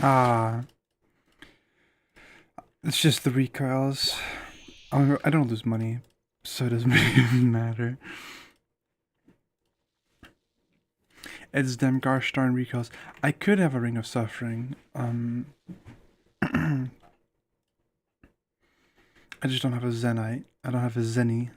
Ah, it's just the recoils. I don't lose money, so it doesn't even matter. It's them gosh darn recoils. I could have a Ring of Suffering. I just don't have a Zenite. I don't have a Zenny.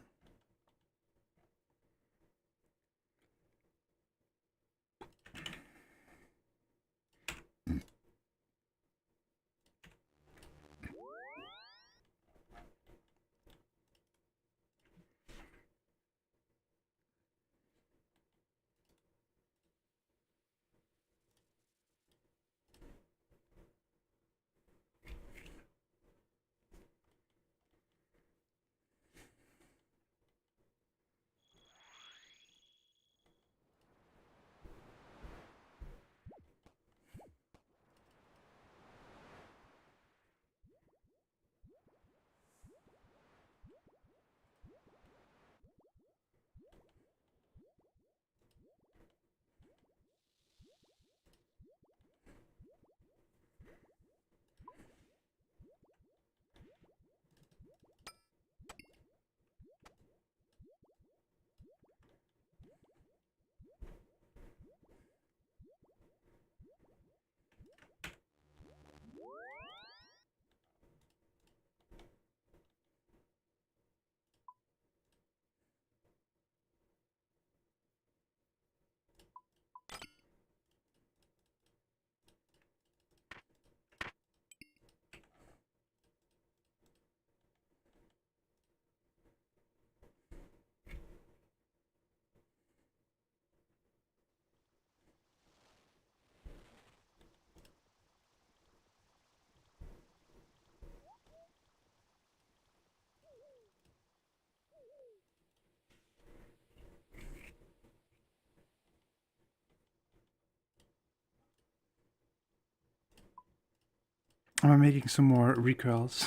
I'm making some more recoils.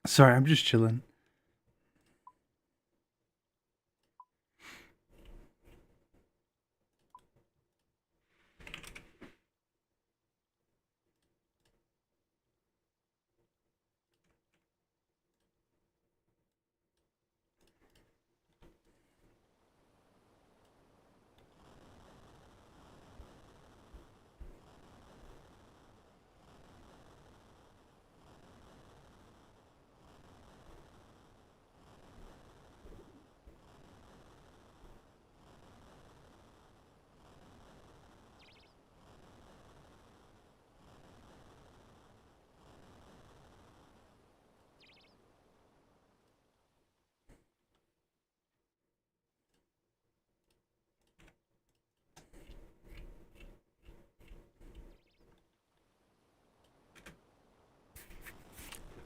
Sorry, I'm just chilling.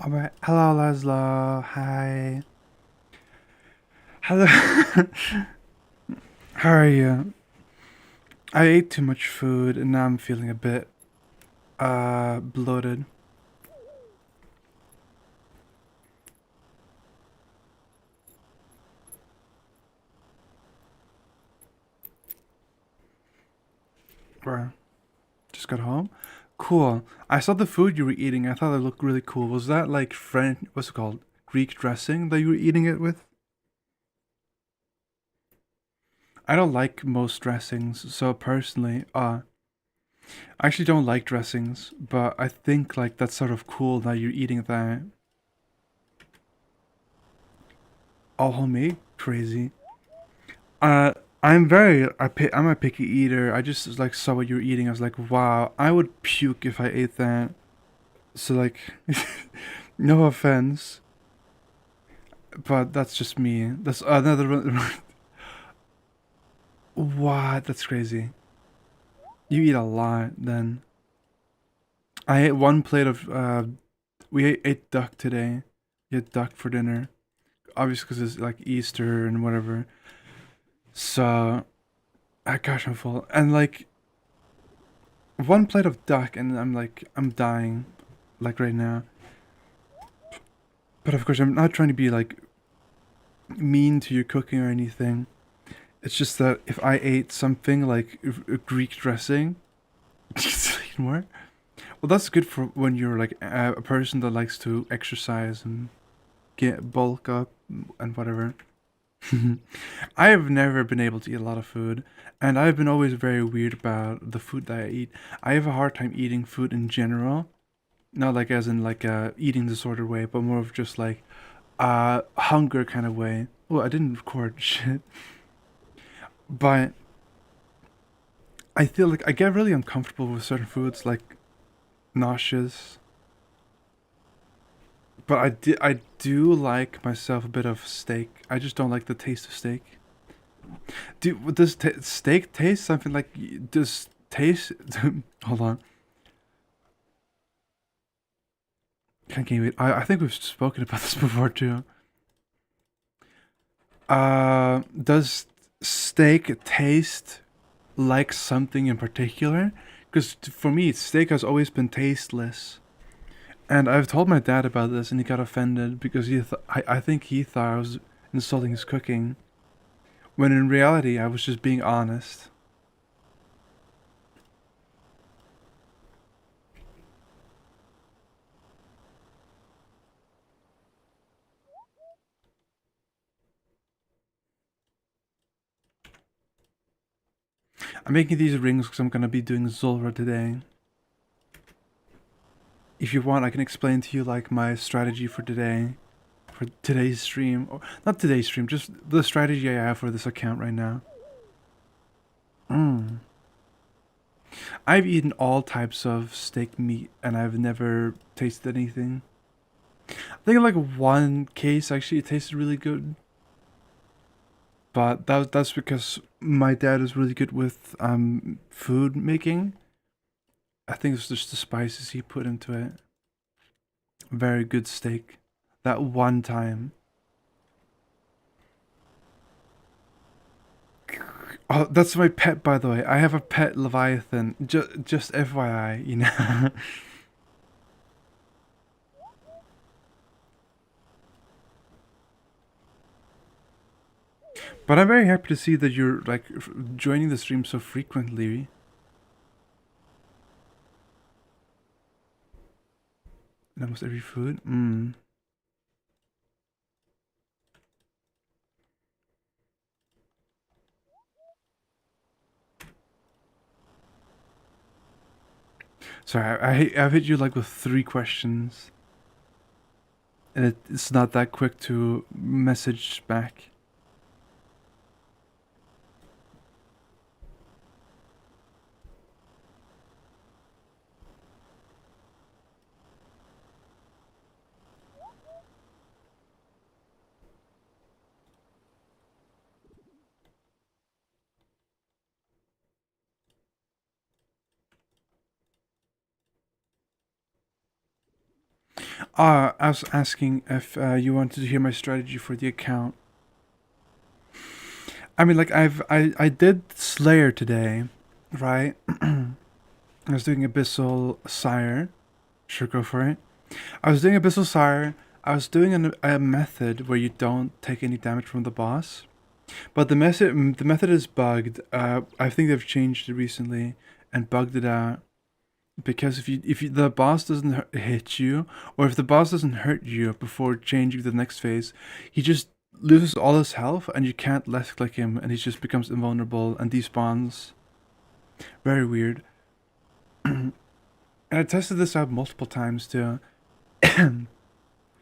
Alright, hello Laszlo, hi. Hello. How are you? I ate too much food and now I'm feeling a bit bloated. Bruh. Just got home? Cool. I saw the food you were eating. I thought it looked really cool. Was that like French, what's it called? Greek dressing that you were eating it with? I don't like most dressings, so personally, I actually don't like dressings, but I think like that's sort of cool that you're eating that. All homemade? Crazy. Uh, I'm a picky eater. I just like saw what you were eating. I was like, wow, I would puke if I ate that. So like, no offense, but that's just me. That's another. What? That's crazy. You eat a lot then. I ate one plate of. We ate duck today. We had duck for dinner. obviously because it's like Easter and whatever. So, gosh, I'm full. And like one plate of duck, and I'm dying, like right now. But of course, I'm not trying to be like mean to your cooking or anything. It's just that if I ate something like a Greek dressing, just more. Well, that's good for when you're like a person that likes to exercise and get bulk up and whatever. I have never been able to eat a lot of food, and I've been always very weird about the food that I eat. I have a hard time eating food in general, not like as in like a eating disorder way, but more of just like hunger kind of way. Well, I didn't record shit, but I feel like I get really uncomfortable with certain foods, like nauseous. But I do like myself a bit of steak. I just don't like the taste of steak. Does steak taste something like does taste? Hold on, can't wait. I think we've spoken about this before too. Does steak taste like something in particular? Because for me, steak has always been tasteless. And I've told my dad about this, and he got offended because I think he thought I was insulting his cooking, when in reality I was just being honest. I'm making these rings because I'm gonna be doing Zulra today. If you want, I can explain to you like my strategy for today, for today's stream, or not today's stream, just the strategy I have for this account right now. Mm. I've eaten all types of steak meat, and I've never tasted anything. I think in like one case actually it tasted really good, but that's because my dad is really good with food making. I think it's just the spices he put into it. Very good steak. That one time. Oh, that's my pet, by the way. I have a pet Leviathan. Just FYI, you know. But I'm very happy to see that you're like joining the stream so frequently. In almost every food. Mm. Sorry, I've hit you like with three questions, and it's not that quick to message back. I was asking if you wanted to hear my strategy for the account. I mean, like I did Slayer today, right? I was doing Abyssal Sire. Sure, go for it. I was doing Abyssal Sire. I was doing a method where you don't take any damage from the boss, but the method is bugged. I think they've changed it recently and bugged it out because if the boss doesn't hit you, or if the boss doesn't hurt you before changing to the next phase, he just loses all his health and you can't left click him and he just becomes invulnerable and despawns. Very weird. And I tested this out multiple times too.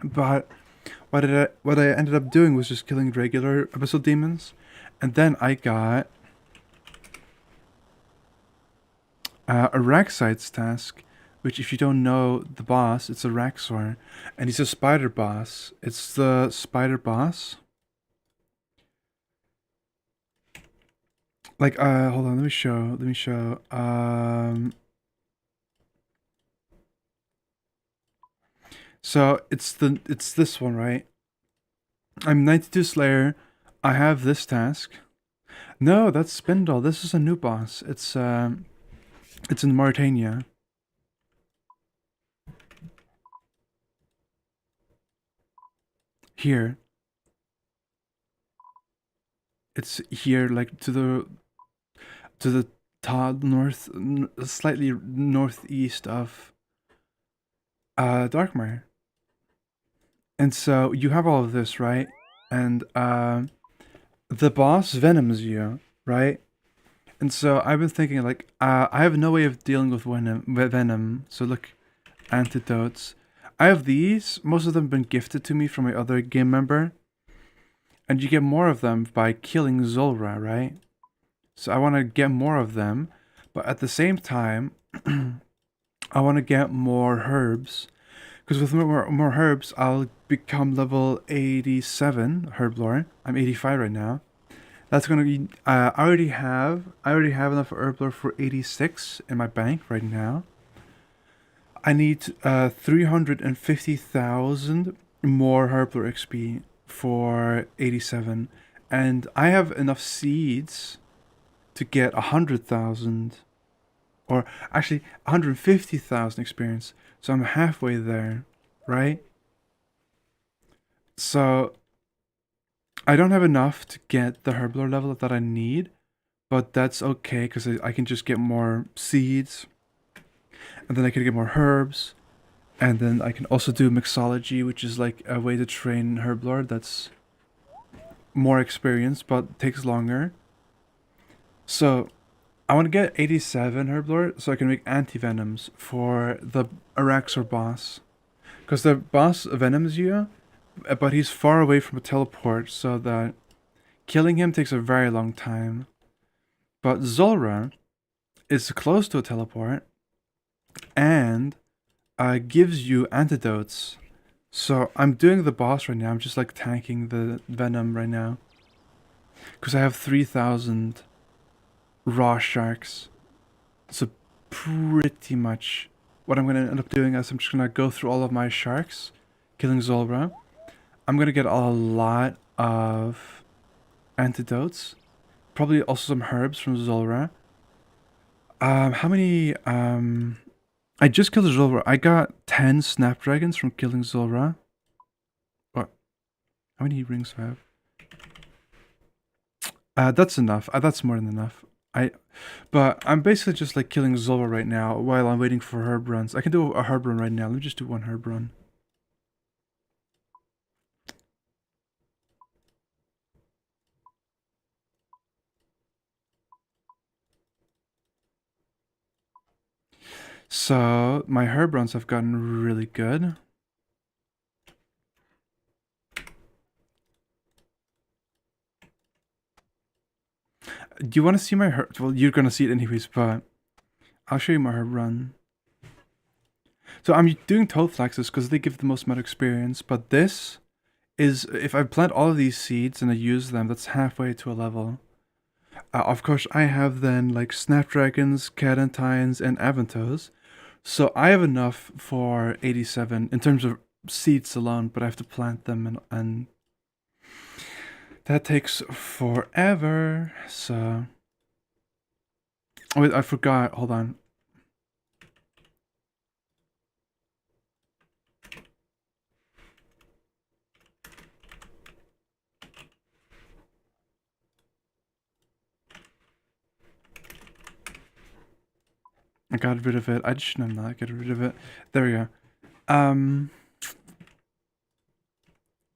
But what I ended up doing was just killing regular abyssal demons, and then I got a Raxites task, which if you don't know the boss, it's a Raxor, and he's a spider boss. It's the spider boss. Like hold on, let me show. So it's this one, right? I'm 92 Slayer. I have this task. No, that's Spindle. This is a new boss. It's in Mauritania. Here. It's here, like to the top north, slightly northeast of Darkmire. And so you have all of this, right? And the boss venoms you, right? And so I've been thinking like I have no way of dealing with venom. So look, antidotes. I have these. Most of them have been gifted to me from my other game member, and you get more of them by killing Zulra, right? So I want to get more of them, but at the same time, I want to get more herbs. Because with more herbs, I'll become level 87 herb lore. I'm 85 right now. That's gonna be. I already have enough herb lore for 86 in my bank right now. I need 350,000 more herb lore XP for 87, and I have enough seeds to get 100,000, or actually 150,000 experience. So I'm halfway there, right? So I don't have enough to get the herblore level that I need, but that's okay because I can just get more seeds, and then I can get more herbs, and then I can also do mixology, which is like a way to train herblore that's more experience but takes longer. So I want to get 87 herblore so I can make anti-venoms for the Araxor boss. Because the boss venoms you, but he's far away from a teleport, so that killing him takes a very long time. But Zulra is close to a teleport and gives you antidotes. So I'm doing the boss right now. I'm just like tanking the venom right now. Because I have 3,000 raw sharks. So pretty much what I'm going to end up doing is I'm just going to go through all of my sharks, killing Zulra. I'm going to get a lot of antidotes. Probably also some herbs from Zulra. How many, I just killed Zulra. I got 10 snapdragons from killing Zulra. What? How many rings do I have? That's enough. That's more than enough. But I'm basically just like killing Zulra right now while I'm waiting for herb runs. I can do a herb run right now. Let me just do one herb run. So my herb runs have gotten really good. Do you want to see my herb? Well, you're gonna see it anyways, but I'll show you my herb run. So I'm doing toad flaxes because they give the most amount of experience, but this is, if I plant all of these seeds and I use them, that's halfway to a level. Of course, I have then like snapdragons, cadentines, and avantos. So I have enough for 87 in terms of seeds alone, but I have to plant them and that takes forever. So, oh wait, I forgot. Hold on. I got rid of it. I just shouldn't have not get rid of it. There we go.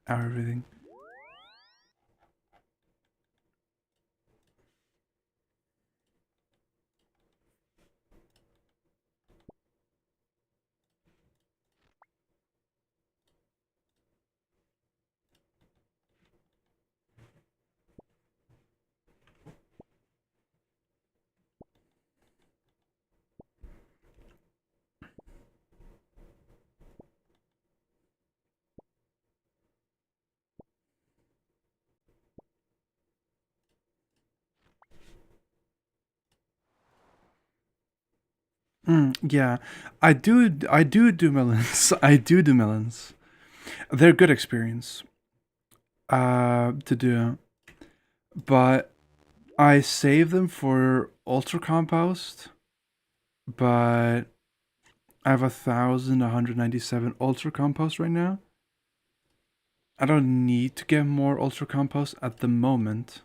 Everything. Yeah, I do do melons. I do do melons. They're good experience. to do, but I save them for ultra compost. But I have 1,197 ultra compost right now. I don't need to get more ultra compost at the moment.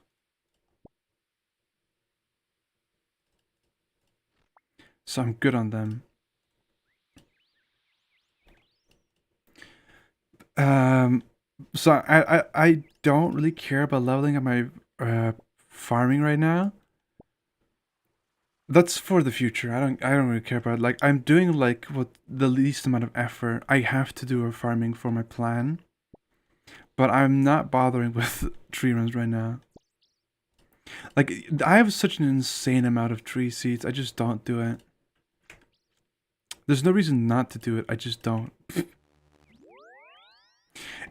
So I'm good on them. Um, so I don't really care about leveling up my farming right now. That's for the future. I don't really care about it. Like I'm doing like what the least amount of effort. I have to do a farming for my plan, but I'm not bothering with tree runs right now. Like I have such an insane amount of tree seeds. I just don't do it. There's no reason not to do it. I just don't.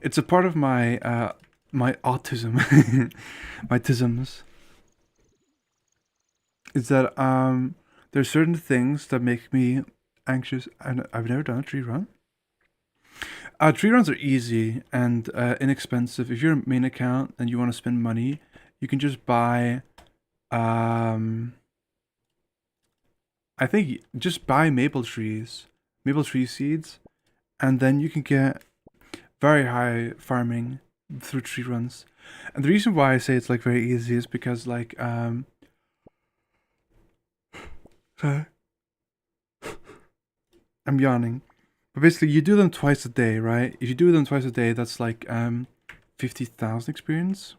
It's a part of my my autism, my tisms. Is that there's certain things that make me anxious, and I've never done a tree run. Tree runs are easy and inexpensive. If you're a main account and you want to spend money, you can just buy. Um, I think just buy maple tree seeds, and then you can get very high farming through tree runs. And the reason why I say it's like very easy is because like sorry, I'm yawning. But basically you do them twice a day, right? If you do them twice a day, that's like 50,000 experience.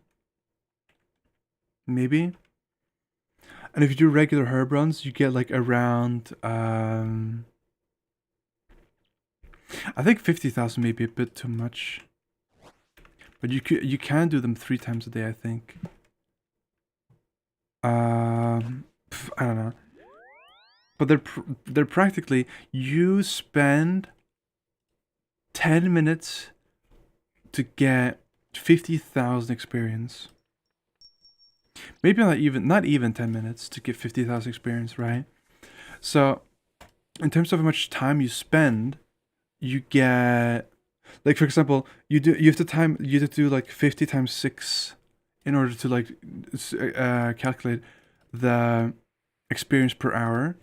Maybe. And if you do regular herb runs, you get like around I think 50,000 may be a bit too much. But you can do them 3 times a day, I think. I don't know. But they're practically you spend 10 minutes to get 50,000 experience. Maybe not even 10 minutes to get 50,000 experience, right? So, in terms of how much time you spend, you get like for example, you have to do like 50 times 6 in order to like calculate the experience per hour.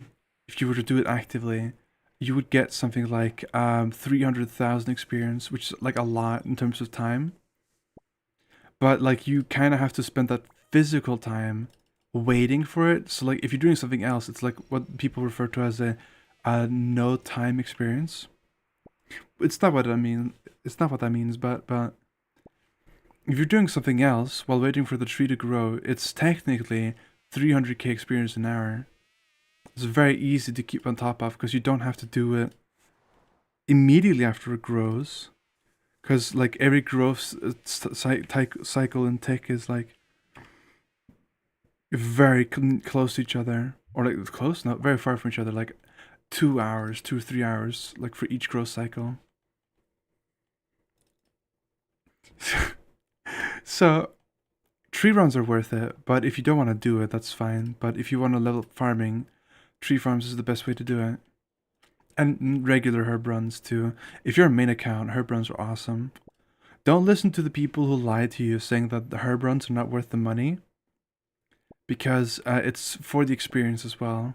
If you were to do it actively, you would get something like 300,000 experience, which is like a lot in terms of time. But like you kind of have to spend that physical time waiting for it. So like if you're doing something else, it's like what people refer to as a no time experience. It's not what I mean. It's not what that means, but if you're doing something else while waiting for the tree to grow, it's technically 300k experience an hour. It's very easy to keep on top of because you don't have to do it immediately after it grows. Because like every growth cycle and tick is like very close to each other, or like close, not very far from each other, like 2 hours, 2 or 3 hours, like for each growth cycle. So tree runs are worth it, but if you don't want to do it, that's fine. But if you want to level up farming, tree farms is the best way to do it. And regular herb runs too. If you're a main account, herb runs are awesome. Don't listen to the people who lie to you saying that the herb runs are not worth the money, because it's for the experience as well.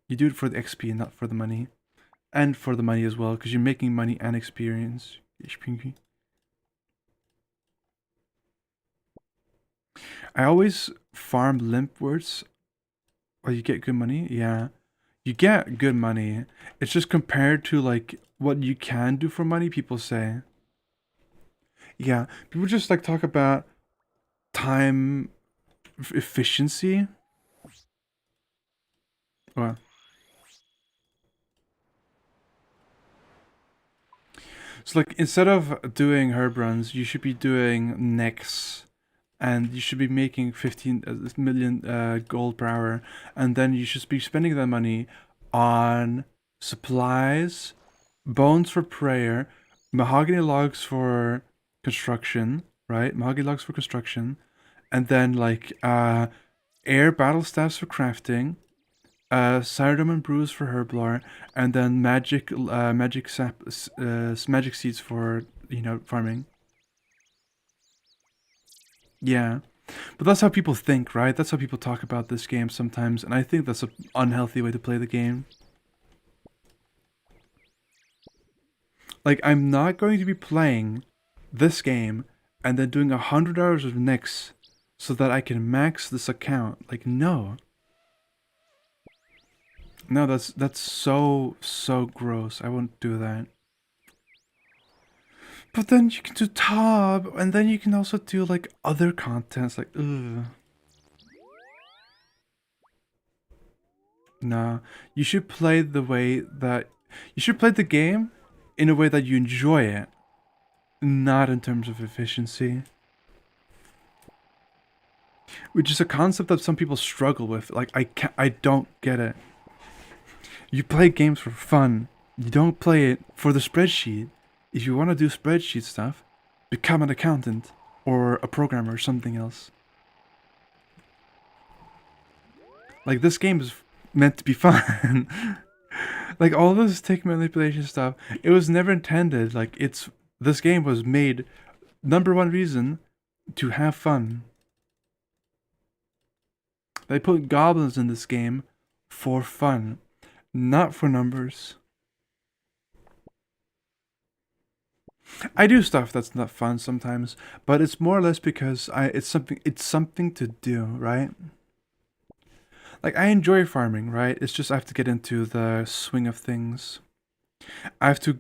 You do it for the XP, not for the money, and for the money as well, because you're making money and experience. I always farm limpworts. Oh, you get good money? Yeah. You get good money. It's just compared to like what you can do for money, people say. Yeah. People just like talk about time efficiency. Well, so like instead of doing herb runs, you should be doing necks, and you should be making 15 million gold per hour, and then you should be spending that money on supplies, bones for prayer, mahogany logs for construction, right? Mahogany logs for construction, and then like air battle staffs for crafting, Cyrodium and brews for herblore, and then magic seeds for farming. Yeah. But that's how people think, right? That's how people talk about this game sometimes, and I think that's an unhealthy way to play the game. Like, I'm not going to be playing this game and then doing 100 hours of Nix so that I can max this account. Like, no. No, that's so gross. I won't do that. But then you can do top, and then you can also do like other contents. Like, ugh. Nah, you should play the way that you should play the game in a way that you enjoy it, not in terms of efficiency, which is a concept that some people struggle with. Like I don't get it. You play games for fun. You don't play it for the spreadsheet. If you want to do spreadsheet stuff, become an accountant or a programmer or something else. Like this game is meant to be fun. Like all this tick manipulation stuff, it was never intended. Like this game was made number one reason to have fun. They put goblins in this game for fun, not for numbers. I do stuff that's not fun sometimes, but it's more or less because it's something to do, right? Like I enjoy farming, right? It's just I have to get into the swing of things. I have to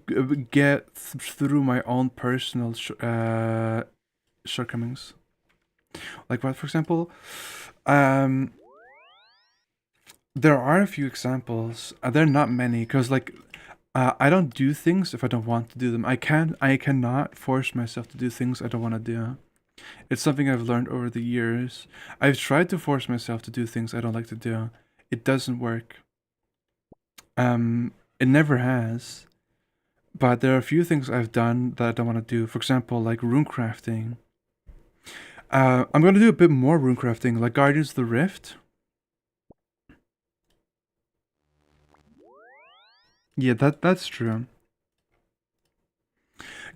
get through my own personal shortcomings. Like what, for example? Um, there are a few examples. There are not many, because like I don't do things if I don't want to do them. I cannot force myself to do things I don't want to do. It's something I've learned over the years. I've tried to force myself to do things I don't like to do. It doesn't work. It never has. But there are a few things I've done that I don't want to do. For example, like rune crafting. I'm going to do a bit more rune crafting, like Guardians of the Rift. Yeah, that's true.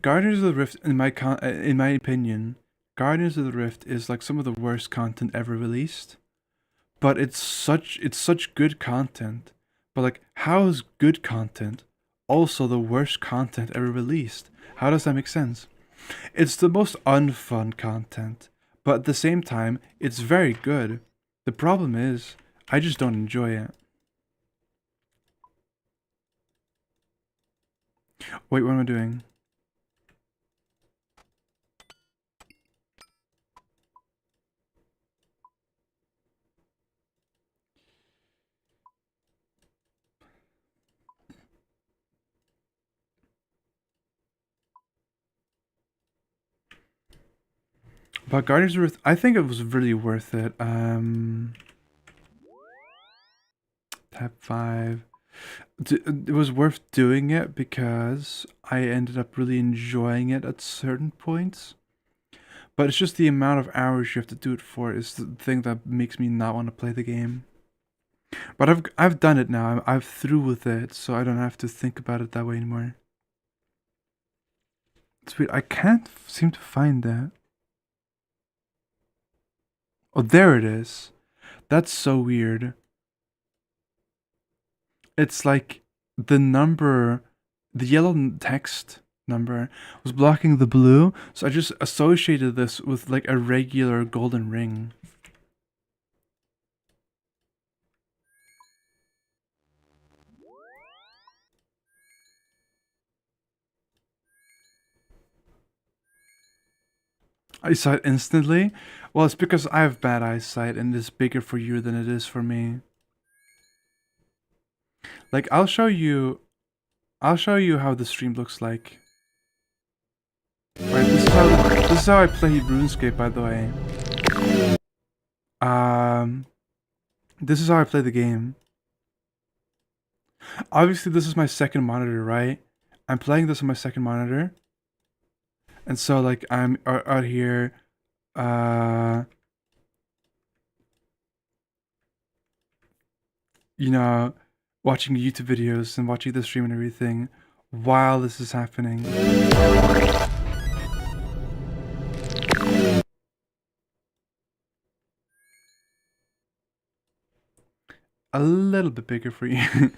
Guardians of the Rift, in my opinion, Guardians of the Rift is like some of the worst content ever released. But it's such good content. But like, how is good content also the worst content ever released? How does that make sense? It's the most unfun content, but at the same time, it's very good. The problem is, I just don't enjoy it. Wait, what am I doing? But Guardians of the Rift, I think it was really worth it. Tab 5. It was worth doing it because I ended up really enjoying it at certain points. But it's just the amount of hours you have to do it for is the thing that makes me not want to play the game. But I've done it now. I'm through with it, so I don't have to think about it that way anymore. It's weird. I can't seem to find that. Oh, there it is. That's so weird. It's like the number, the yellow text number was blocking the blue, so I just associated this with like a regular golden ring. I saw it instantly. Well, it's because I have bad eyesight and it's bigger for you than it is for me. Like I'll show you how the stream looks like. Right, this is how I play RuneScape, by the way. Um, this is how I play the game. Obviously, this is my second monitor, right? I'm playing this on my second monitor, and so like I'm out here, uh, you know, watching YouTube videos and watching the stream and everything while this is happening. a little bit bigger for you.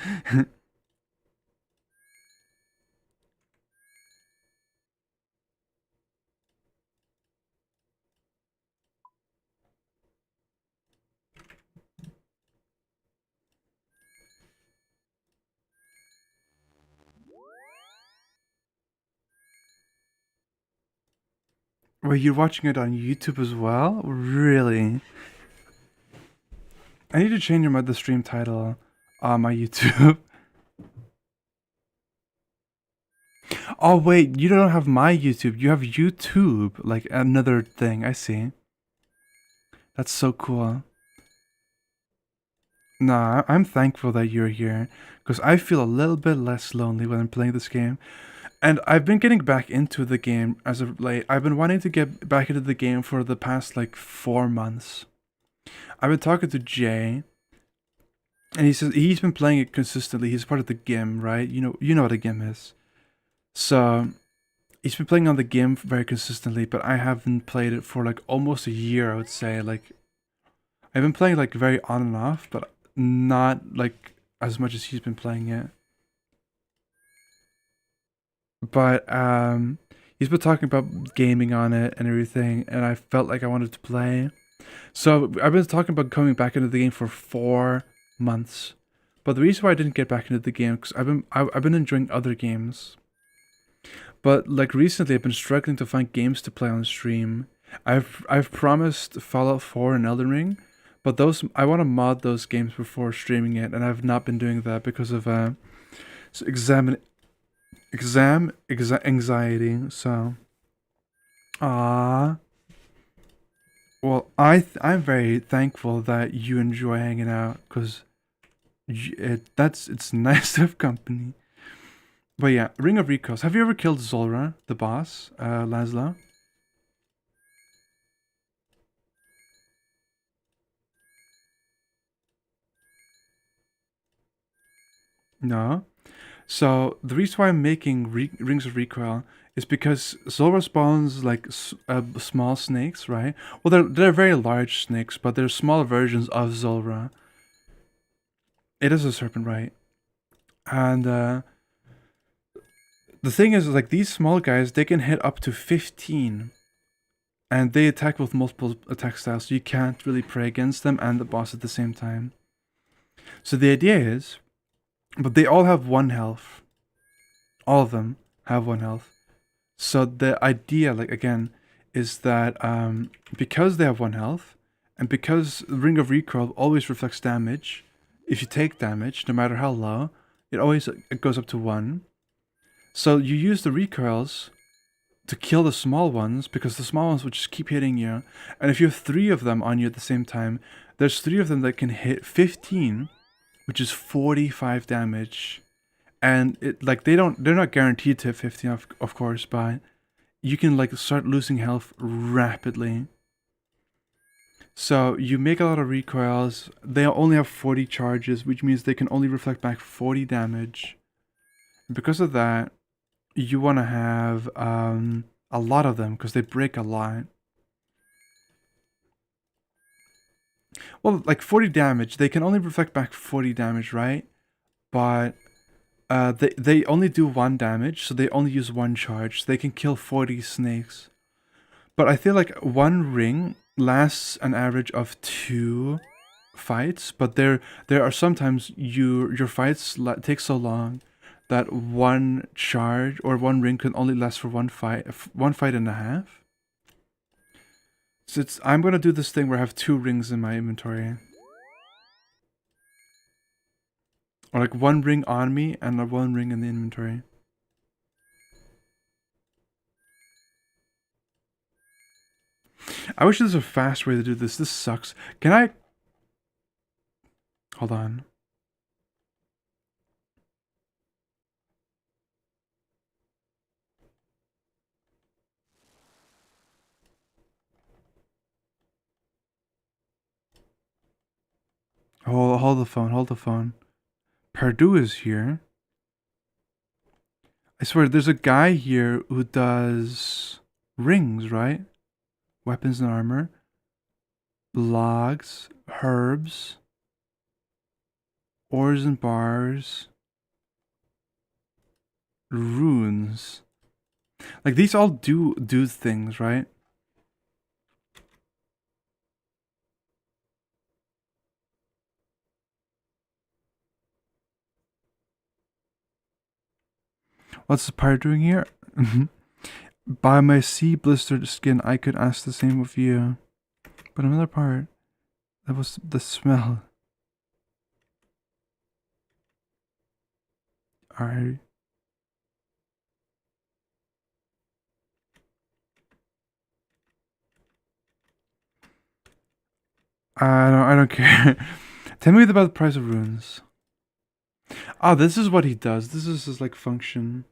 Were you watching it on YouTube as well? Really? I need to change the stream title on my YouTube. Oh wait, you don't have my YouTube. You have YouTube, like another thing. I see. That's so cool. Nah, I'm thankful that you're here because I feel a little bit less lonely when I'm playing this game. And I've been getting back into the game as of late. I've been wanting to get back into the game for the past like 4 months. I've been talking to Jay, and he says he's been playing it consistently. He's part of the GIM, right? You know what a GIM is. So he's been playing on the GIM very consistently, but I haven't played it for like almost a year. I would say like I've been playing like very on and off, but not like as much as he's been playing it. But he's been talking about gaming on it and everything, and I felt like I wanted to play. So I've been talking about coming back into the game for 4 months. But the reason why I didn't get back into the game because I've been enjoying other games. But like recently, I've been struggling to find games to play on stream. I've promised Fallout 4 and Elden Ring, but those I want to mod those games before streaming it, and I've not been doing that because of anxiety. So, ah, well, I'm very thankful that you enjoy hanging out because it's nice to have company. But yeah, Ring of Recoils. Have you ever killed Zulrah, the boss, Laszlo? No. So the reason why I'm making Rings of Recoil is because Zulrah spawns like small snakes, right? Well, they're very large snakes, but they're small versions of Zulrah. It is a serpent, right? And the thing is, like these small guys, they can hit up to 15, and they attack with multiple attack styles, so you can't really pray against them and the boss at the same time. So the idea is, but they all have 1 health. All of them have 1 health. So the idea, like again, is that because they have 1 health, and because Ring of Recoil always reflects damage, if you take damage, no matter how low, it goes up to 1. So you use the recoils to kill the small ones because the small ones will just keep hitting you. And if you have 3 of them on you at the same time, there's 3 of them that can hit 15, which is 45 damage. And it like they're not guaranteed to hit 15 of course, but you can like start losing health rapidly. So you make a lot of recoils. They only have 40 charges, which means they can only reflect back 40 damage. And because of that, you want to have a lot of them because they break a lot. Well, like 40 damage, they can only reflect back 40 damage, right? But they only do 1 damage, so they only use 1 charge. So they can kill 40 snakes. But I feel like 1 ring lasts an average of 2 fights, but there are sometimes your fights take so long that 1 charge or 1 ring can only last for 1 fight and a half. So I'm gonna do this thing where I have 2 rings in my inventory. Or like 1 ring on me and 1 ring in the inventory. I wish there was a fast way to do this. This sucks. Can I... Hold on. Hold the phone, hold the phone. Purdue is here. I swear, there's a guy here who does rings, right? Weapons and armor. 'Logs, herbs. ores and bars, runes. Like these all do things, right? What's the pirate doing here? By my sea blistered skin, I could ask the same of you. But another part, that was the smell. I I don't care. Tell me about the price of runes. Ah, this is what he does. This is his like function.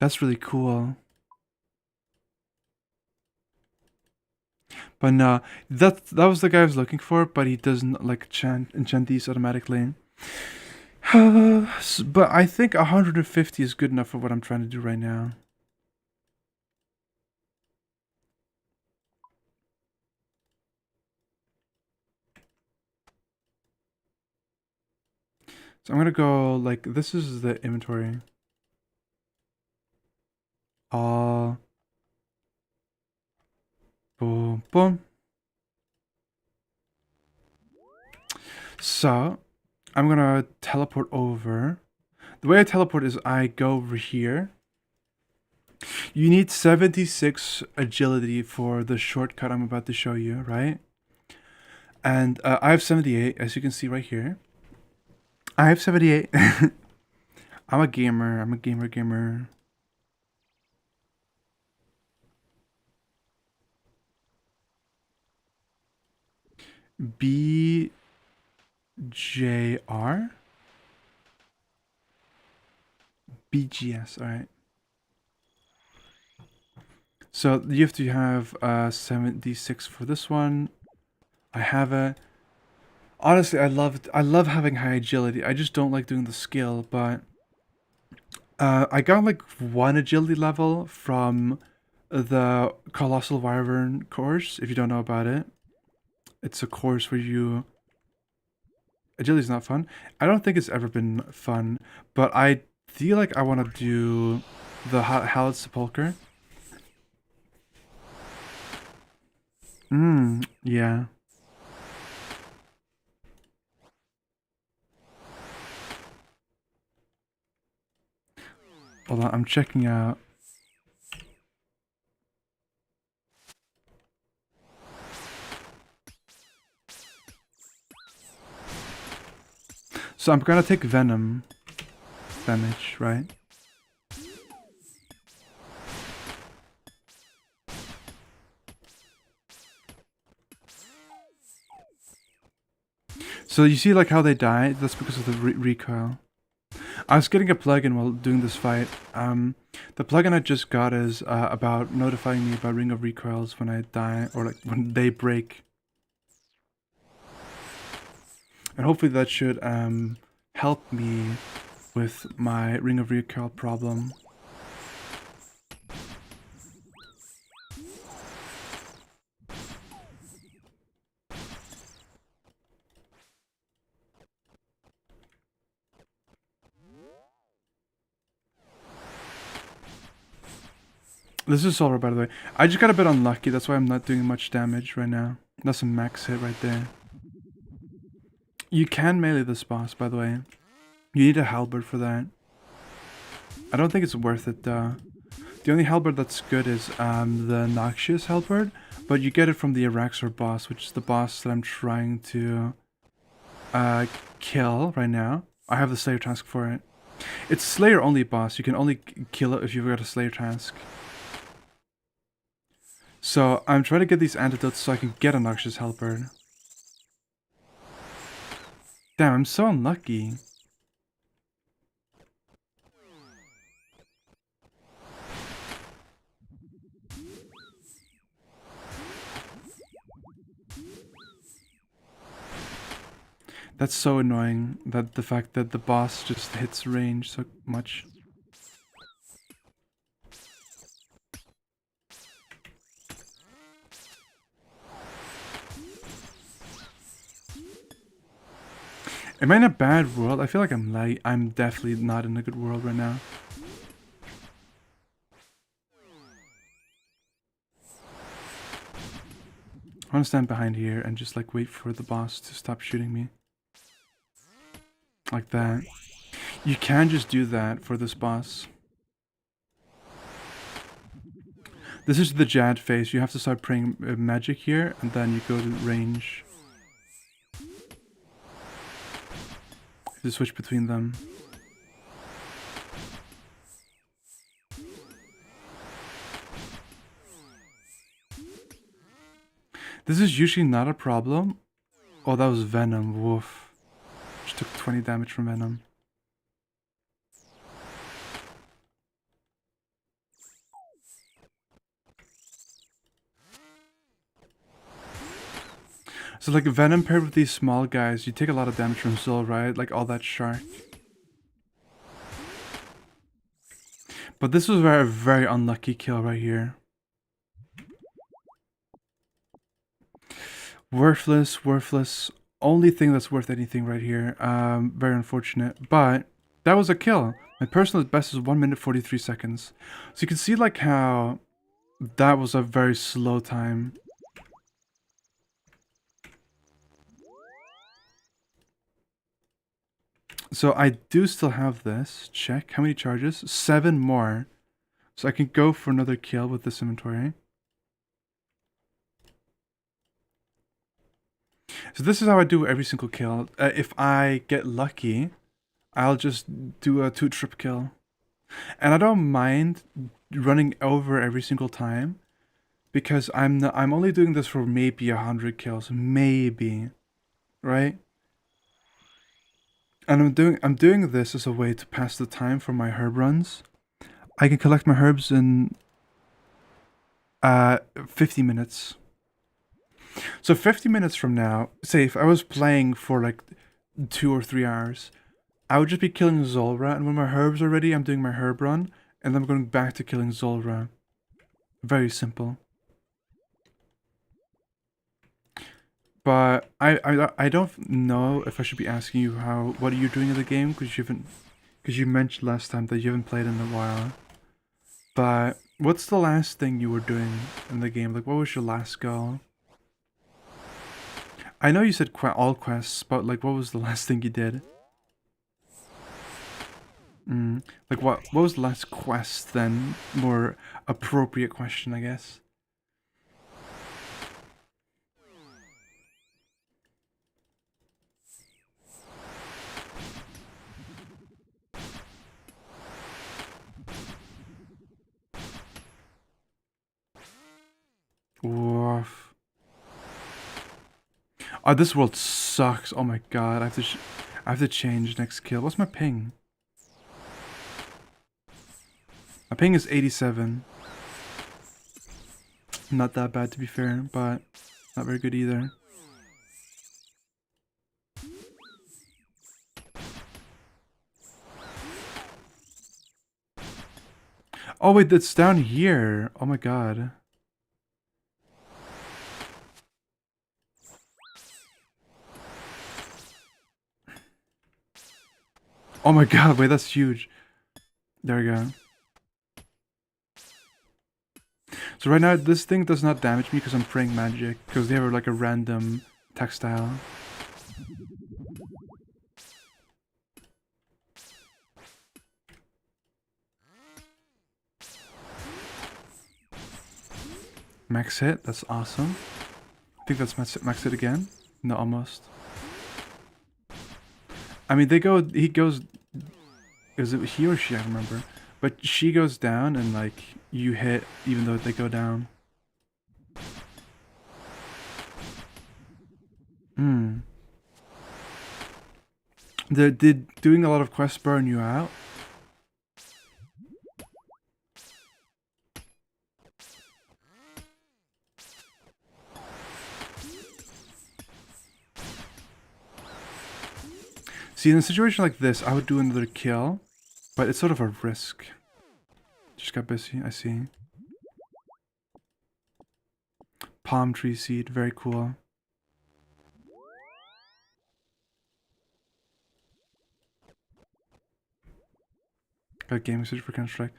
That's really cool. But no, that was the guy I was looking for, but he doesn't like enchant these automatically. But I think 150 is good enough for what I'm trying to do right now. So I'm gonna go like this is the inventory. Boom boom. So I'm gonna teleport over. The way I teleport is I go over here. You need 76 agility for the shortcut I'm about to show you, right? And I have 78, as you can see right here. I have 78. I'm a gamer. I'm a gamer. BJR? BGS, alright. So you have to have 76 for this one. I have it. Honestly, I love having high agility. I just don't like doing the skill, but I got like 1 agility level from the Colossal Wyvern course, if you don't know about it. It's a course where you... Agility's not fun. I don't think it's ever been fun, but I feel like I want to do the Hallowed Sepulchre. Yeah. Hold on, I'm checking out. So I'm gonna take venom damage, right? So you see like how they die? That's because of the recoil. I was getting a plugin while doing this fight. The plugin I just got is about notifying me about ring of recoils when I die or like when they break. And hopefully that should help me with my ring of recoil problem. This is Solar, by the way. I just got a bit unlucky, that's why I'm not doing much damage right now. That's a max hit right there. You can melee this boss, by the way. You need a halberd for that. I don't think it's worth it though. The only halberd that's good is the Noxious halberd, but you get it from the Araxor boss, which is the boss that I'm trying to kill right now. I have the Slayer task for it. It's Slayer only boss. You can only kill it if you've got a Slayer task. So I'm trying to get these antidotes so I can get a Noxious halberd. Damn, I'm so unlucky. That's so annoying, that the fact that the boss just hits range so much. Am I in a bad world? I feel like I'm definitely not in a good world right now. I want to stand behind here and just like wait for the boss to stop shooting me. Like that. You can just do that for this boss. This is the Jad phase. You have to start praying magic here, and then you go to range. To switch between them. This is usually not a problem. Oh, that was Venom. Woof. Just took 20 damage from Venom. So like Venom paired with these small guys, you take a lot of damage from Zul, right? Like all that shark. But this was a very, very unlucky kill right here. Worthless, worthless. Only thing that's worth anything right here. Very unfortunate. But that was a kill. My personal best is 1 minute 43 seconds. So you can see like how that was a very slow time. So I do still have this. Check. How many charges? 7 more. So I can go for another kill with this inventory. So this is how I do every single kill. If I get lucky, I'll just do a 2-trip kill. And I don't mind running over every single time, because I'm only doing this for maybe 100 kills, maybe, right? And I'm doing this as a way to pass the time for my herb runs. I can collect my herbs in 50 minutes. So 50 minutes from now, say if I was playing for like 2 or 3 hours, I would just be killing Zulra, and when my herbs are ready, I'm doing my herb run, and then I'm going back to killing Zulra. Very simple. But I don't know if I should be asking you what are you doing in the game, because you mentioned last time that you haven't played in a while. But what's the last thing you were doing in the game? Like, what was your last goal? I know you said all quests, but like, what was the last thing you did? Like, what was the last quest then? More appropriate question, I guess. Woof. Oh, this world sucks. Oh my god, I have to change next kill. What's my ping? My ping is 87. Not that bad to be fair, but not very good either. Oh wait, that's down here. Oh my god. Oh my god, wait, that's huge. There we go. So right now, this thing does not damage me because I'm praying magic, because they have like a random textile. Max hit, that's awesome. I think that's max hit again. No, almost. I mean, he goes, is it he or she? I don't remember. But she goes down and like, you hit even though they go down. Did doing a lot of quests burn you out? See, in a situation like this, I would do another kill, but it's sort of a risk. Just got busy, I see. Palm tree seed, very cool. Got a gaming switch for Counter Strike.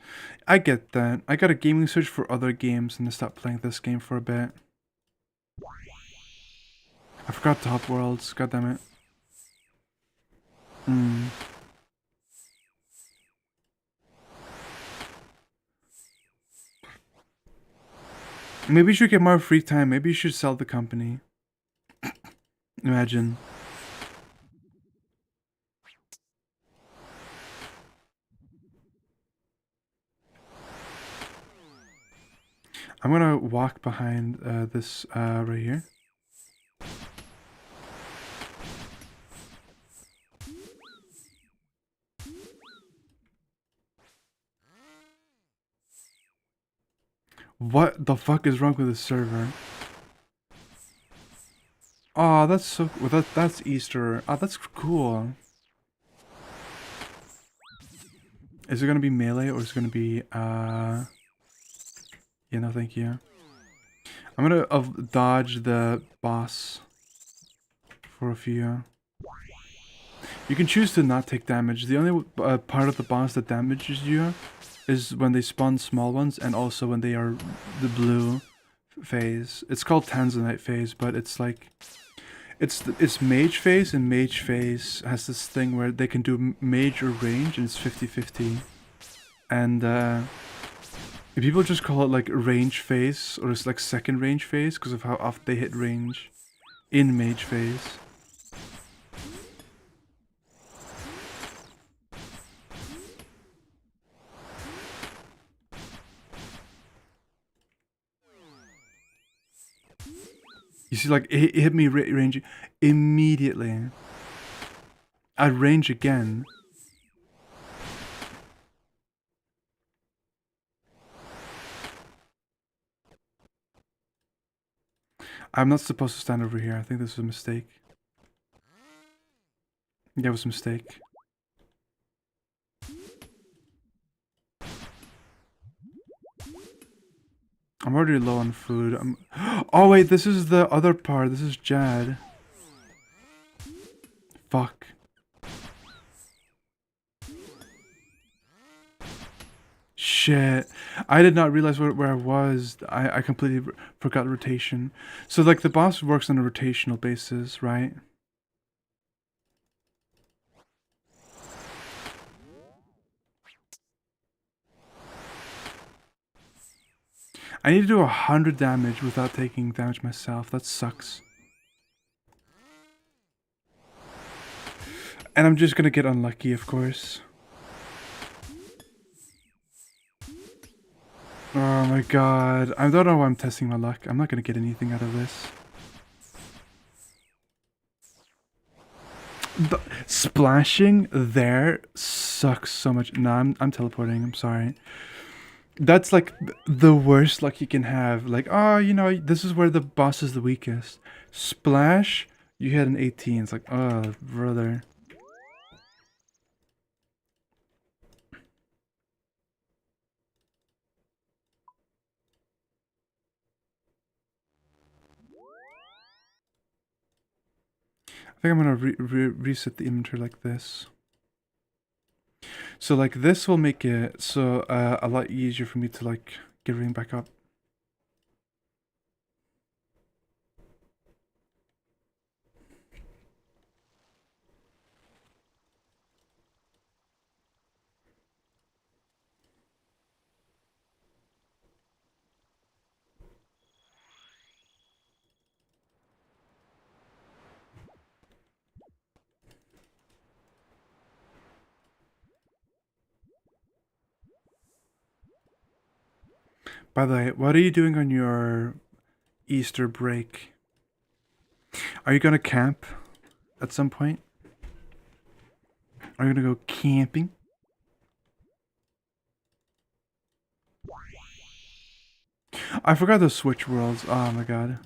I get that. I got a gaming switch for other games and I stopped playing this game for a bit. I forgot Top Worlds. God damn it. Maybe you should get more free time. Maybe you should sell the company. Imagine. I'm gonna walk behind this right here. What the fuck is wrong with this server? Oh, that's so. Well, that's Easter. Oh, that's cool. Is it gonna be melee or is it gonna be Yeah, no, thank you. I'm gonna dodge the boss for a few. You can choose to not take damage. The only part of the boss that damages you is when they spawn small ones and also when they are the blue phase. It's called Tanzanite phase, but it's like it's mage phase, and mage phase has this thing where they can do mage or range and it's 50-50. And people just call it like range phase, or it's like second range phase because of how often they hit range in mage phase. You see, like, it hit me range immediately. I'd range again. I'm not supposed to stand over here. I think this was a mistake. Yeah, it was a mistake. I'm already low on food. Oh wait, this is the other part. This is Jad. Fuck. Shit. I did not realize where I was. I completely forgot rotation. So like the boss works on a rotational basis, right? I need to do 100 damage without taking damage myself. That sucks. And I'm just gonna get unlucky, of course. Oh my god. I don't know why I'm testing my luck. I'm not gonna get anything out of this. Splashing there sucks so much. No, I'm teleporting. I'm sorry. That's like the worst luck you can have. Like, oh, you know, this is where the boss is the weakest. Splash, you hit an 18. It's like, oh, brother. I think I'm gonna reset the inventory like this. So like this will make it so a lot easier for me to like get everything back up. By the way, what are you doing on your Easter break? Are you gonna camp at some point? Are you gonna go camping? I forgot the Switch Worlds. Oh my god.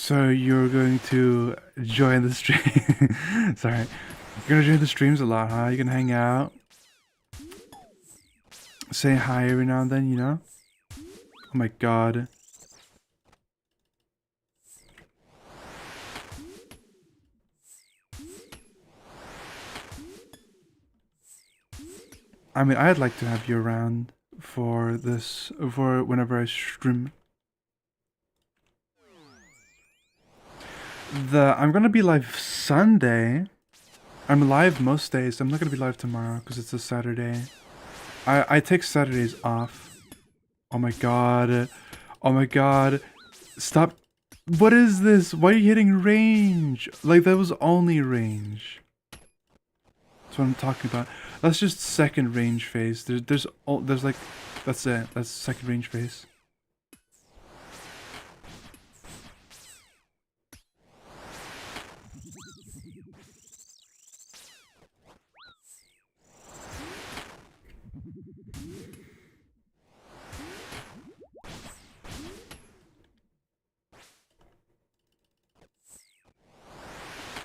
So you're going to join the stream. Sorry. You're gonna join the streams a lot, huh? You're gonna hang out. Say hi every now and then, you know? Oh my god. I mean, I'd like to have you around for this, for whenever I stream. I'm gonna be live Sunday. I'm live most days. I'm not gonna be live tomorrow because it's a Saturday. I take Saturdays off. Oh my god. Oh my god. Stop. What is this? Why are you hitting range? Like, that was only range. That's what I'm talking about. That's just second range phase. There's like, that's it. That's second range phase.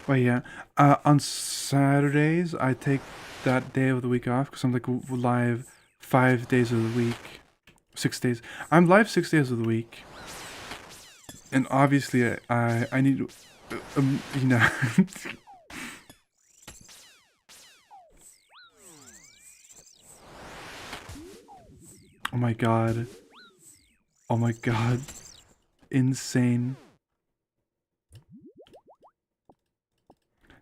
But yeah, on Saturdays I take that day of the week off because I'm like live 5 days of the week, 6 days. I'm live 6 days of the week, and obviously I need, you know. Oh my god. Oh my god. Insane.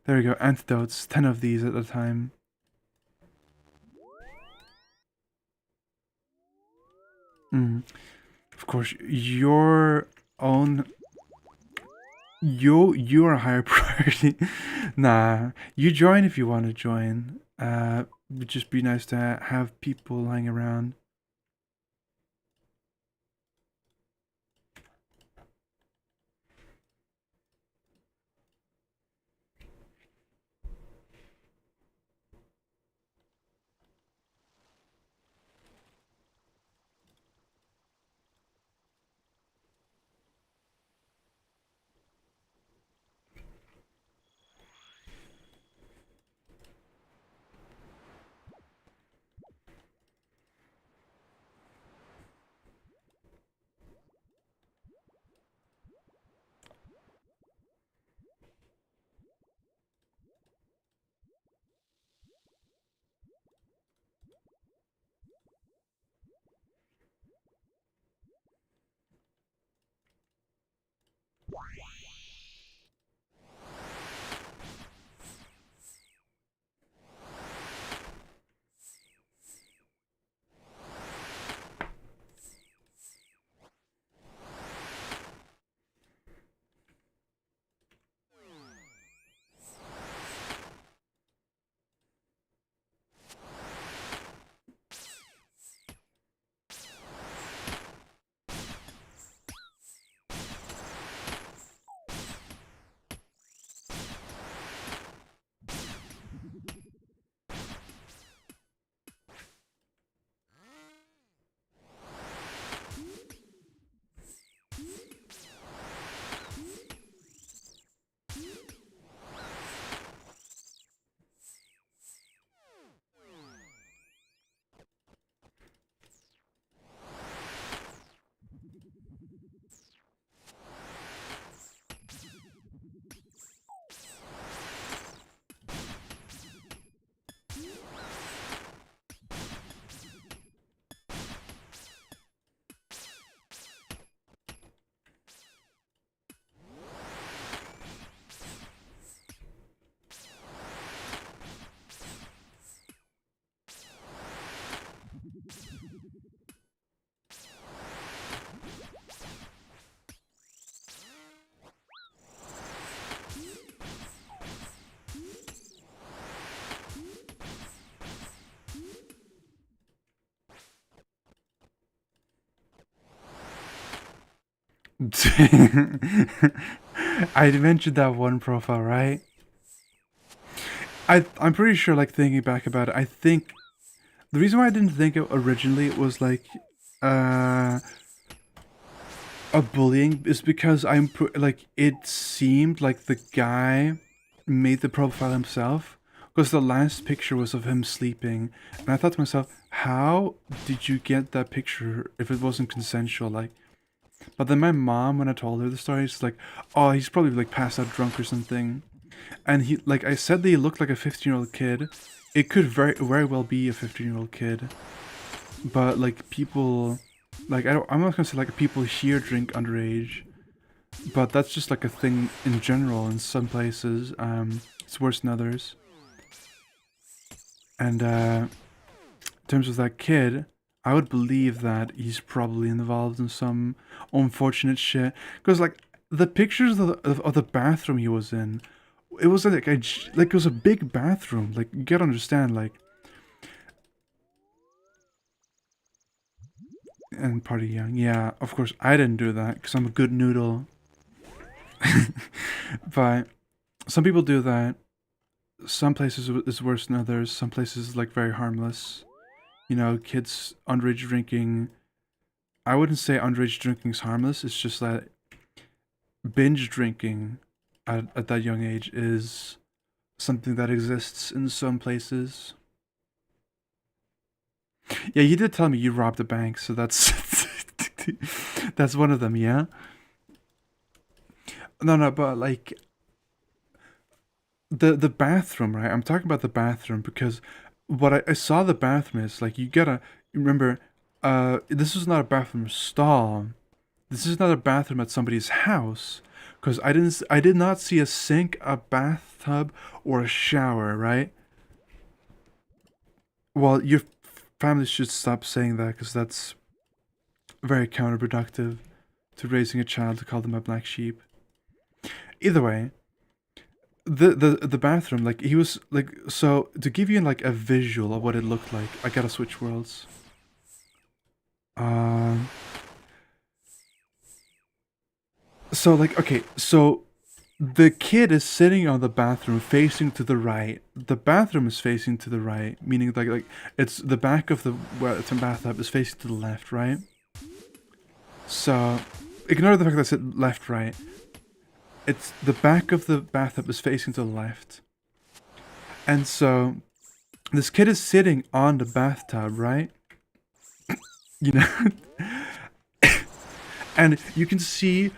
There we go. Antidotes. 10 of these at a time. Of course, your own. You are a higher priority. Nah, you join if you want to join. It'd just be nice to have people hang around. I mentioned that one profile, right? I'm pretty sure, like, thinking back about it, I think the reason why I didn't think it originally was like, uh A bullying is because like it seemed like the guy made the profile himself because the last picture was of him sleeping, and I thought to myself, how did you get that picture if it wasn't consensual? Like, but then my mom, when I told her the story, she's like, oh, he's probably like passed out drunk or something, and he like I said that he looked like a 15-year-old kid. It could very well be a 15-year-old kid, but like people, like I'm not gonna say like people here drink underage, but that's just like a thing in general in some places. It's worse than others. And in terms of that kid, I would believe that he's probably involved in some unfortunate shit. Because like the pictures of the bathroom he was in, it was like like it was a big bathroom. Like you gotta understand, like, and party young. Yeah, of course I didn't do that because I'm a good noodle. But some people do that. Some places is worse than others. Some places is like very harmless. You know, kids underage drinking. I wouldn't say underage drinking is harmless. It's just that binge drinking at that young age is something that exists in some places. Yeah, you did tell me you robbed a bank, so that's that's one of them. Yeah. No, no, but like the bathroom, right? I'm talking about the bathroom because what I saw the bathroom is like you gotta remember. This is not a bathroom stall. This is not a bathroom at somebody's house, because I did not see a sink, a bathtub, or a shower, right? Well, your family should stop saying that because that's very counterproductive to raising a child to call them a black sheep. Either way, the bathroom, like he was like, so to give you like a visual of what it looked like, I gotta switch worlds. Um, so like okay, so the kid is sitting on the bathroom facing to the right. The bathroom is facing to the right, meaning like it's the back of the bathtub is facing to the left, right? So ignore the fact that I said left, right. It's the back of the bathtub is facing to the left. And so this kid is sitting on the bathtub, right? You know, and you can see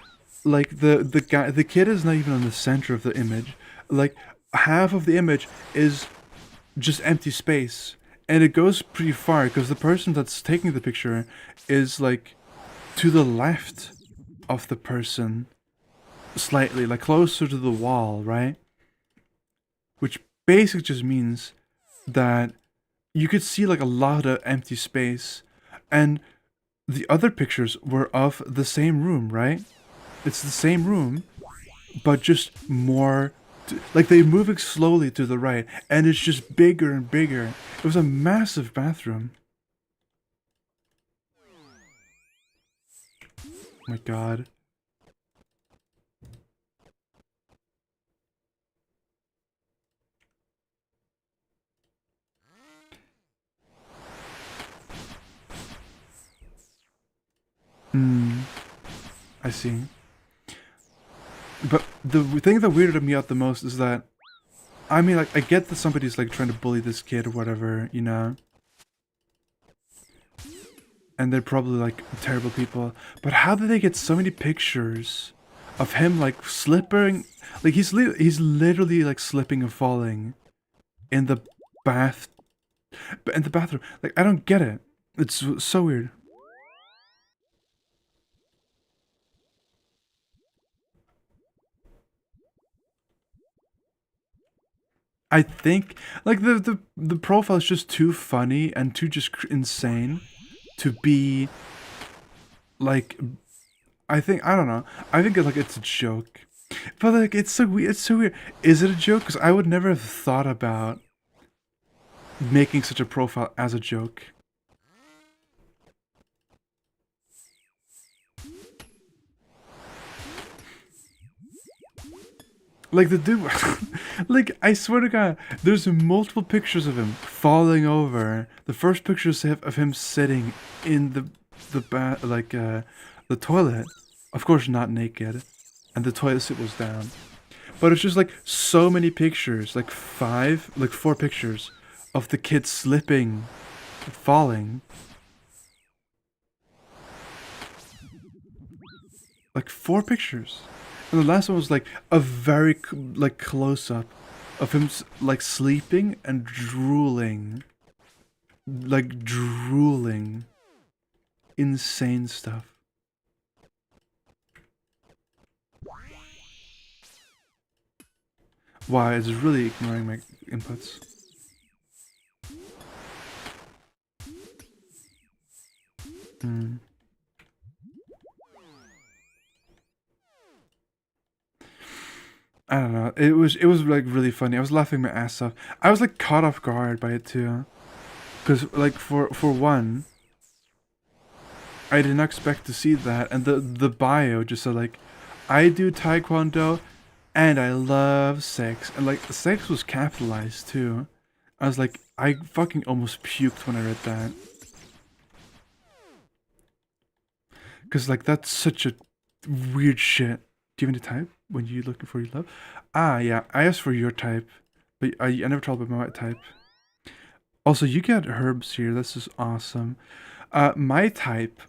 like the kid is not even on the center of the image. Like half of the image is just empty space, and it goes pretty far because the person that's taking the picture is like to the left of the person slightly, like closer to the wall, right? Which basically just means that you could see like a lot of empty space, and the other pictures were of the same room, right? It's the same room, but just more. Like they moving slowly to the right, and it's just bigger and bigger. It was a massive bathroom. Oh my god. Hmm. I see. But the thing that weirded me out the most is that I mean, like, I get that somebody's like trying to bully this kid or whatever, you know, and they're probably like terrible people. But how did they get so many pictures of him like slipping? Like he's literally like slipping and falling in the bath in the bathroom. Like I don't get it. It's so weird. I think like the profile is just too funny and too just insane to be like I don't know. I think like it's a joke. But like it's so weird. It's so weird. Is it a joke? Because I would never have thought about making such a profile as a joke. Like the dude, like I swear to God, there's multiple pictures of him falling over. The first picture is of him sitting in the the toilet, Of course, not naked, and the toilet seat was down. But it's just like so many pictures, like four pictures of the kid slipping, falling. Like four pictures. And the last one was like a very like close up of him like sleeping and drooling. Like drooling. Insane stuff. Why? It's really ignoring my inputs. Hmm. I don't know. It was like really funny. I was laughing my ass off. I was like caught off guard by it too. Cause like for one, I did not expect to see that, and the bio just said like, I do taekwondo, and I love sex, and like sex was capitalized too. I was like, I fucking almost puked when I read that, cause like that's such a weird shit. Do you have any type when you looking for your love? Ah, yeah, I asked for your type, but I never told about my type. Also, you get herbs here. This is awesome. My type,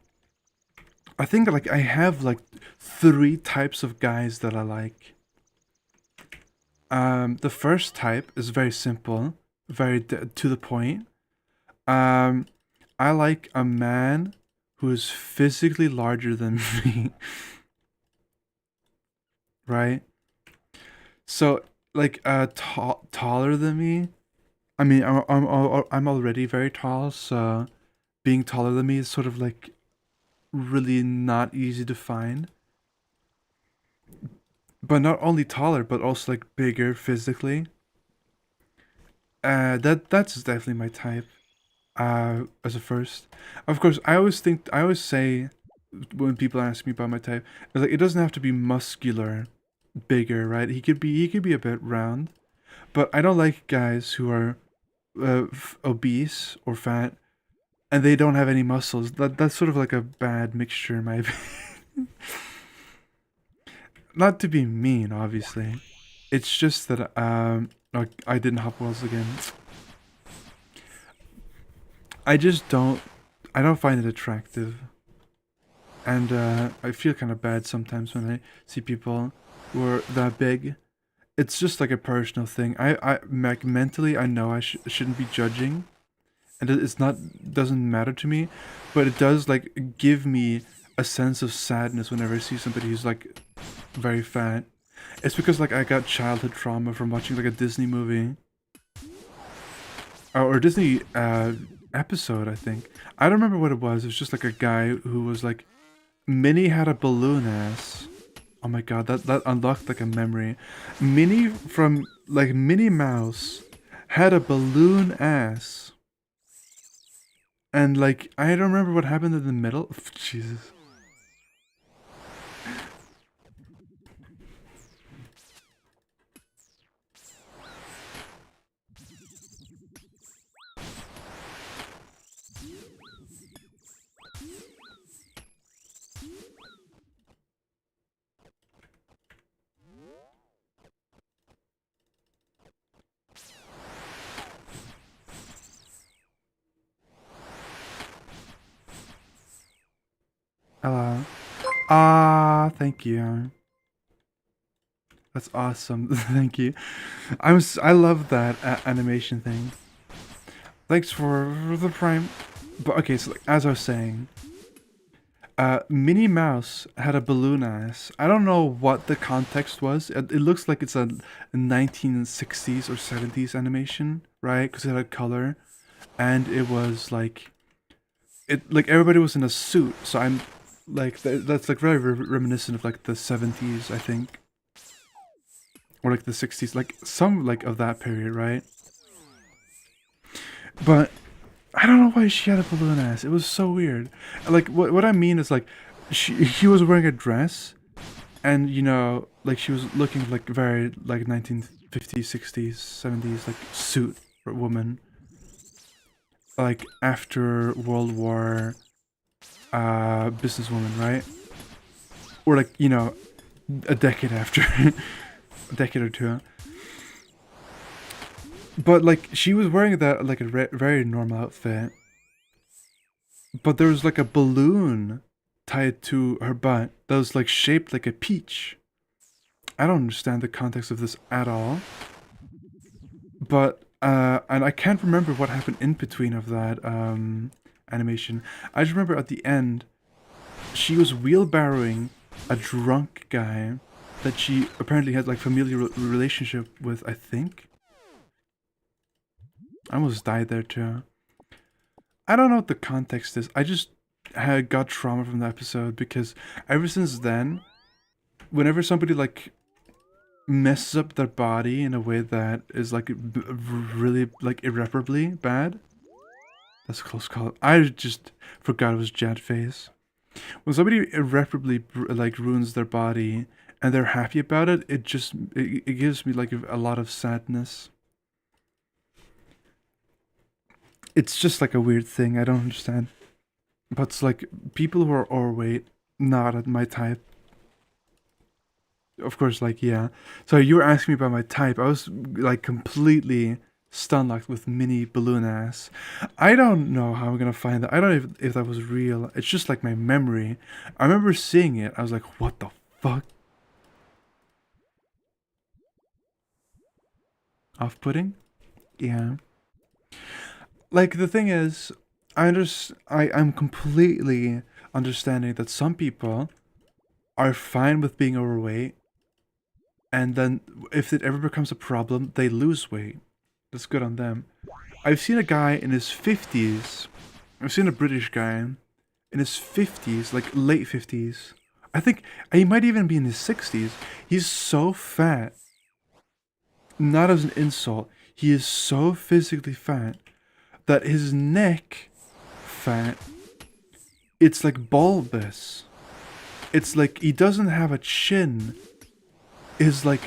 I think like I have like three types of guys that I like. The first type is very simple, very to the point. Um, I like a man who is physically larger than me, right? So like taller than me. I mean, I'm already very tall, so being taller than me is sort of like really not easy to find. But not only taller, but also like bigger physically. That's definitely my type. As a first, of course, I always say when people ask me about my type, like it doesn't have to be muscular, bigger, right? He could be a bit round, but I don't like guys who are obese or fat and they don't have any muscles. That's sort of like a bad mixture in my opinion. Not to be mean, obviously. It's just that like I didn't hop wells again. I just I don't find it attractive, and I feel kind of bad sometimes when I see people who are that big. It's just like a personal thing. Like mentally, I know I shouldn't be judging, and it's not doesn't matter to me, but it does like give me a sense of sadness whenever I see somebody who's like very fat. It's because like I got childhood trauma from watching like a Disney movie or Disney episode. I think I don't remember what it was. It was just like a guy who was like Minnie had a balloon ass. Oh my god, that unlocked like a memory. Minnie from like Minnie Mouse had a balloon ass. And like I don't remember what happened in the middle. Jesus. Hello. Ah, thank you. That's awesome. Thank you. I love that animation thing. Thanks for the prime. But okay, so like, as I was saying, Minnie Mouse had a balloon ass. I don't know what the context was. It looks like it's a 1960s or 70s animation, right? Because it had color, and it was like it like everybody was in a suit. So I'm like that's like very reminiscent of like the 70s, I think, or like the 60s, like some like of that period, right? But I don't know why she had a balloon ass. It was so weird. Like what I mean is like she was wearing a dress and you know like she was looking like very like 1950s, 60s, 70s like suit woman like after World War businesswoman, right? or like, you know, a decade after, a decade or two. But like she was wearing that like a very normal outfit, but there was like a balloon tied to her butt that was like shaped like a peach. I don't understand the context of this at all. But and I can't remember what happened in between of that animation. I just remember at the end, she was wheelbarrowing a drunk guy that she apparently had like familial relationship with. I think I almost died there too. I don't know what the context is. I just had got trauma from the episode because ever since then, whenever somebody like messes up their body in a way that is like really like irreparably bad. That's a close call. I just forgot it was Jet Face. When somebody irreparably like ruins their body and they're happy about it, it gives me like a lot of sadness. It's just like a weird thing. I don't understand. But it's like people who are overweight, not at my type. Of course, like, yeah. So you were asking me about my type. I was like completely stunned, like with mini balloon ass. I don't know how I'm gonna find that. I don't know if that was real. It's just like my memory. I remember seeing it. I was like, what the fuck? Off-putting? Yeah. Like the thing is, I'm completely understanding that some people are fine with being overweight, and then if it ever becomes a problem, they lose weight. That's good on them. I've seen a guy in his 50s. I've seen a British guy in his 50s, like late 50s. I think he might even be in his 60s. He's so fat. Not as an insult. He is so physically fat that his neck fat, it's like bulbous. It's like he doesn't have a chin. Is like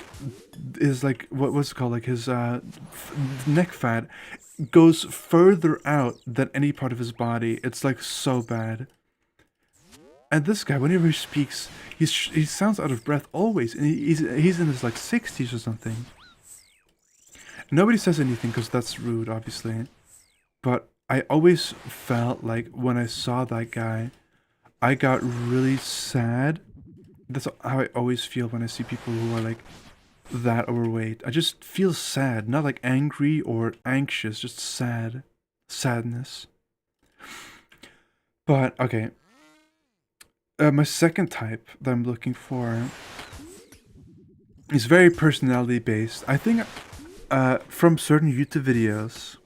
what's it called, like his neck fat goes further out than any part of his body. It's like so bad. And this guy, whenever he speaks, he sounds out of breath always, and he's in his like 60s or something. Nobody says anything because that's rude, obviously. But I always felt like when I saw that guy, I got really sad. That's how I always feel when I see people who are like that overweight. I just feel sad, not like angry or anxious, just sad. Sadness. But, okay. My second type that I'm looking for is very personality based. I think from certain YouTube videos,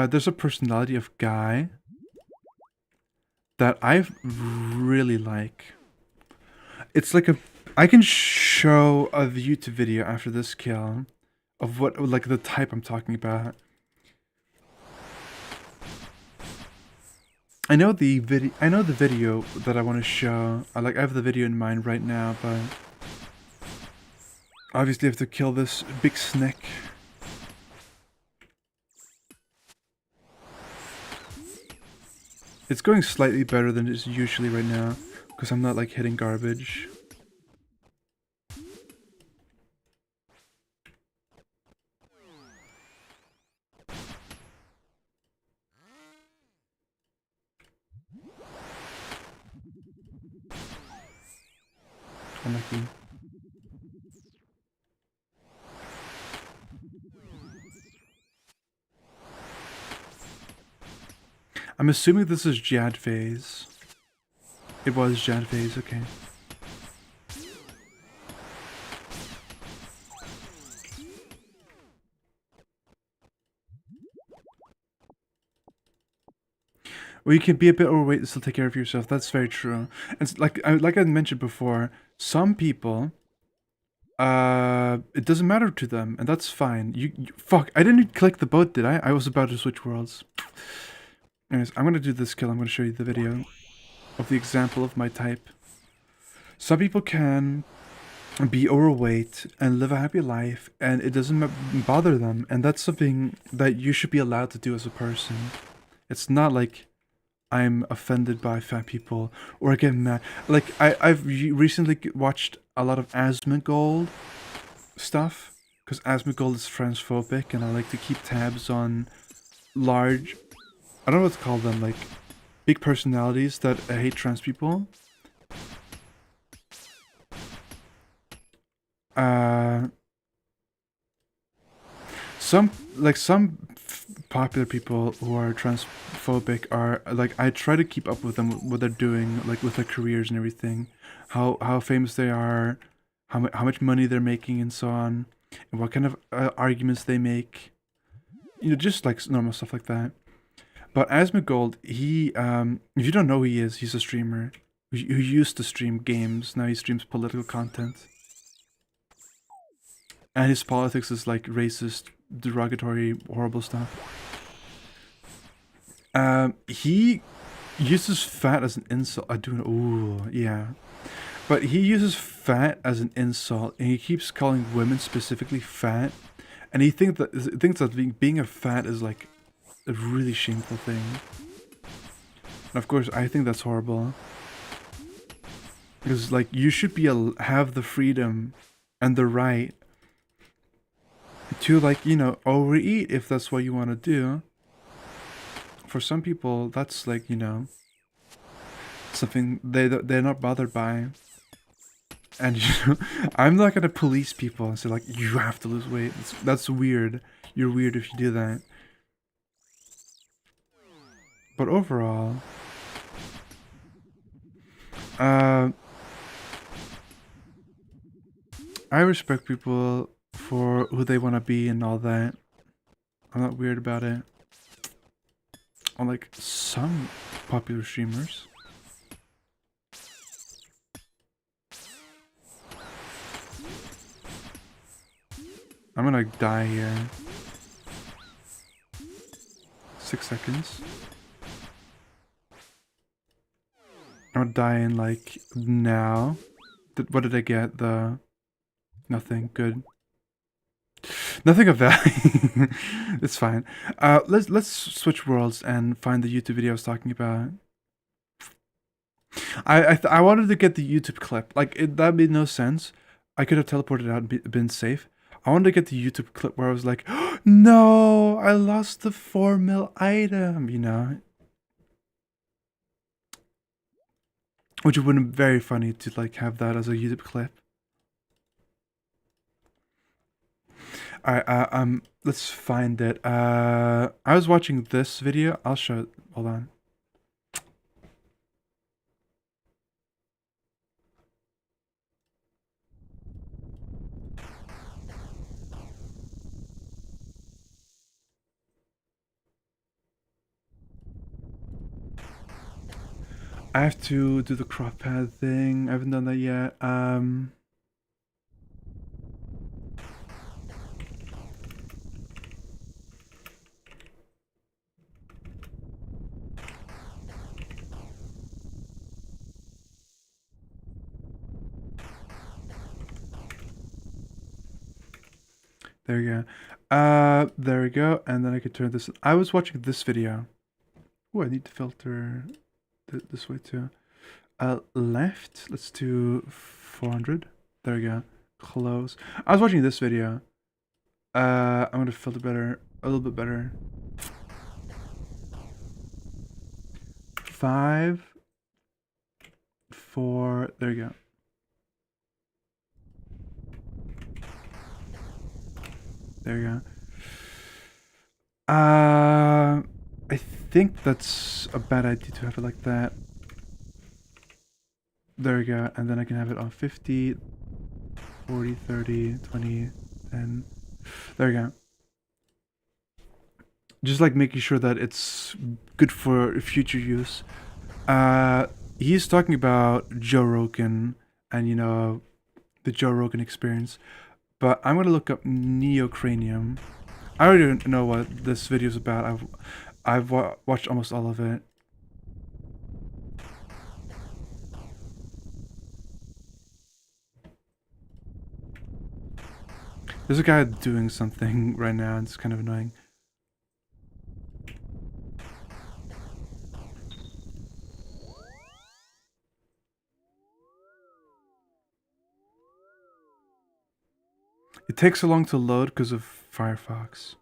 there's a personality of guy that I really like. It's like I can show a YouTube video after this kill of what, like, the type I'm talking about. I know the video that I want to show. I have the video in mind right now, but obviously I have to kill this big snake. It's going slightly better than it is usually right now, because I'm not like hitting garbage. Unlucky. I'm assuming this is Jad phase. It was Jad phase, okay. Well, you can be a bit overweight and still take care of yourself. That's very true. And like I mentioned before, some people, it doesn't matter to them, and that's fine. Fuck, I didn't click the boat, did I? I was about to switch worlds. Anyways, I'm gonna do this kill. I'm gonna show you the video of the example of my type. Some people can be overweight and live a happy life, and it doesn't bother them, and that's something that you should be allowed to do as a person. It's not like I'm offended by fat people or I get mad. Like I've recently watched a lot of Asmongold stuff because Asmongold is transphobic, and I like to keep tabs on large. I don't know what to call them, like big personalities that hate trans people. Uh, some popular people who are transphobic are like, I try to keep up with them, what they're doing, like with their careers and everything, how famous they are, how much money they're making, and so on, and what kind of arguments they make. You know, just like normal stuff like that. But Asmongold, he if you don't know who he is, he's a streamer who used to stream games. Now he streams political content, and his politics is like racist, derogatory, horrible stuff. He uses fat as an insult. I do know. Ooh, yeah. But he uses fat as an insult, and he keeps calling women specifically fat. And he thinks that being a fat is like a really shameful thing. And of course, I think that's horrible. Because like, you should have the freedom and the right to, like, you know, overeat if that's what you want to do. For some people, that's like, you know, something they're not bothered by. And you know, I'm not gonna police people and say like, you have to lose weight. That's weird. You're weird if you do that. But overall, I respect people for who they want to be and all that. I'm not weird about it. Unlike some popular streamers. I'm gonna die here. 6 seconds. I'm gonna die in like now. What did I get? Nothing. Good. Nothing of value. It's fine. Let's switch worlds and find the YouTube video I was talking about. I wanted to get the YouTube clip. Like, that made no sense. I could have teleported out and been safe. I wanted to get the YouTube clip where I was like, oh, no, I lost the 4 mil item, you know? Which would have been very funny to like have that as a YouTube clip. Alright, let's find it. I was watching this video. I'll show it. Hold on. I have to do the crop pad thing. I haven't done that yet. There we go. There we go. And then I could turn this. I was watching this video. Oh, I need to filter this way too. Left. Let's do 400. There we go. Close. I was watching this video. I'm gonna filter better, a little bit better. 5, 4. There you go. There you go. I think that's a bad idea to have it like that. There we go. And then I can have it on 50, 40, 30, 20, 10. There we go. Just like making sure that it's good for future use. He's talking about Joe Rogan and, you know, the Joe Rogan experience. But I'm gonna look up neocranium. I already know what this video is about. I've watched almost all of it. There's a guy doing something right now, and it's kind of annoying. It takes so long to load because of Firefox.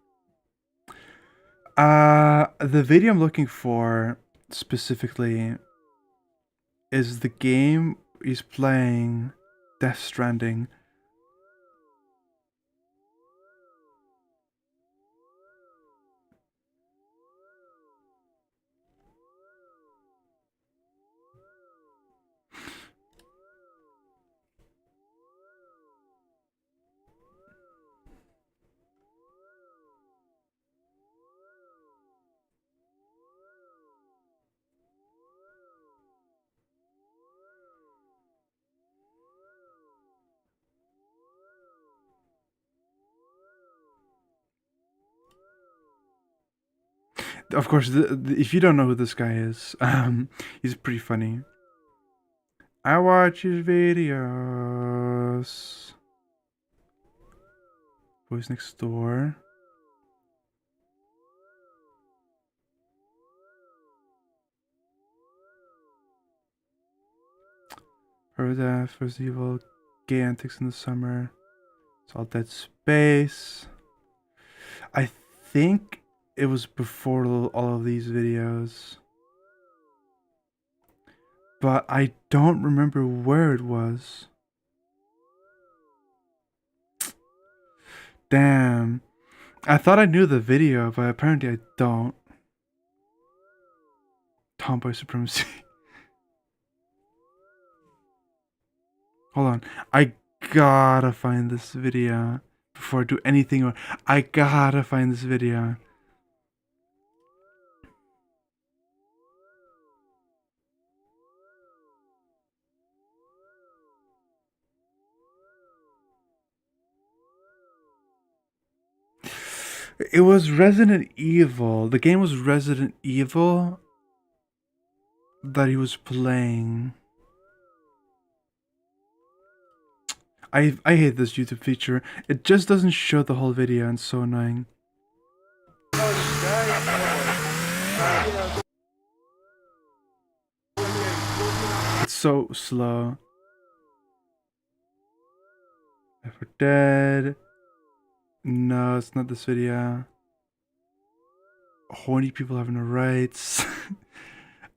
The video I'm looking for specifically is the game he's playing, Death Stranding. Of course, if you don't know who this guy is, he's pretty funny. I watch his videos. Boys Next Door. First Death, First Evil, Gay Antics in the Summer. It's all Dead Space. I think it was before all of these videos. But I don't remember where it was. Damn. I thought I knew the video, but apparently I don't. Tomboy Supremacy. Hold on. I gotta find this video before I do anything. I gotta find this video. It was Resident Evil. The game was Resident Evil that he was playing. I hate this YouTube feature. It just doesn't show the whole video and it's so annoying. It's so slow. Left 4 Dead. No, it's not this video. Horny people having no rights.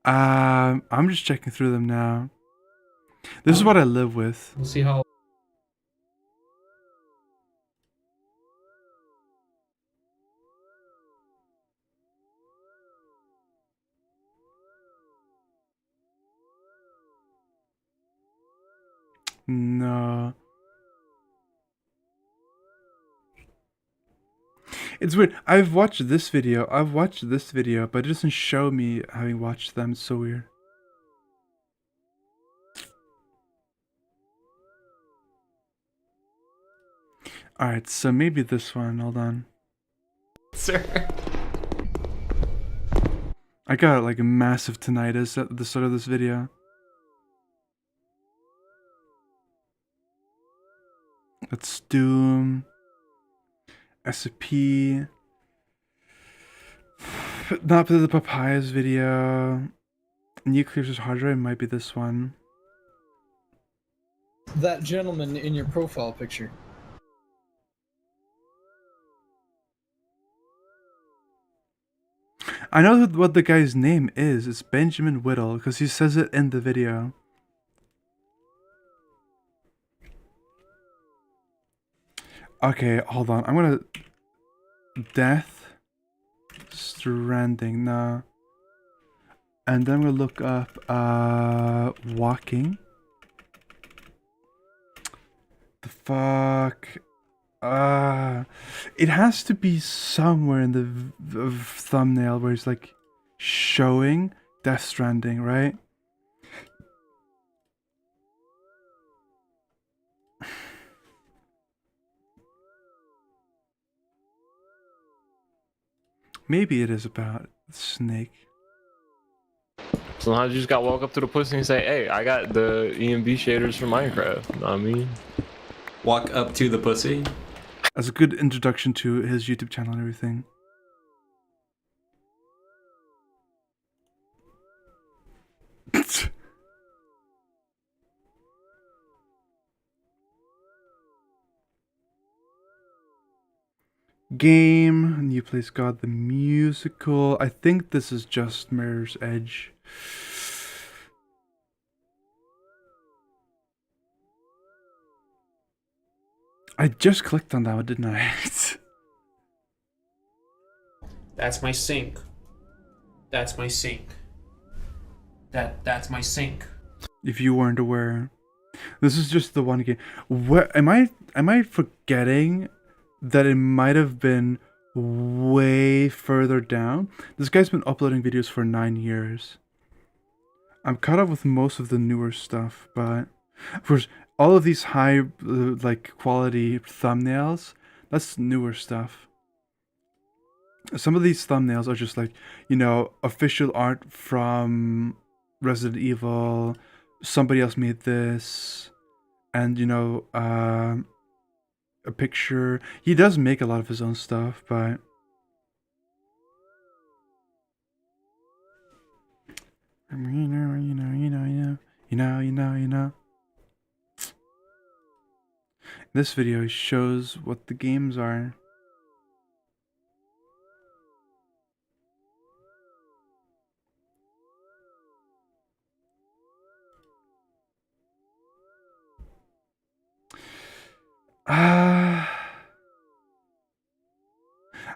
I'm just checking through them now. This is what I live with. We'll see how. No. It's weird. I've watched this video, but it doesn't show me having watched them. It's so weird. Alright, so maybe this one. Hold on. Sir. I got like a massive tinnitus at the start of this video. That's Doom. SCP. Not the Papayas video. Nuclear's hard drive might be this one. That gentleman in your profile picture. I know what the guy's name is. It's Benjamin Whittle, because he says it in the video. Okay, hold on. I'm gonna... Death Stranding, nah. And then we'll look up, walking. The fuck? It has to be somewhere in the thumbnail where it's like showing Death Stranding, right? Maybe it is about Snake. Sometimes you just got to walk up to the pussy and say, "Hey, I got the EMB shaders for Minecraft." You know what I mean? Walk up to the pussy. As a good introduction to his YouTube channel and everything. game. New Place God the musical. I think this is just Mirror's Edge. I just clicked on that one, didn't I? That's my sink. That's my sink. That's my sink. If you weren't aware, this is just the one game. What am I forgetting that it might have been way further down? This guy's been uploading videos for 9 years. I'm caught up with most of the newer stuff, but of course, all of these high like quality thumbnails, that's newer stuff. Some of these thumbnails are just like, you know, official art from Resident Evil. Somebody else made this, and you know, a picture. He does make a lot of his own stuff, but you know. This video shows what the games are.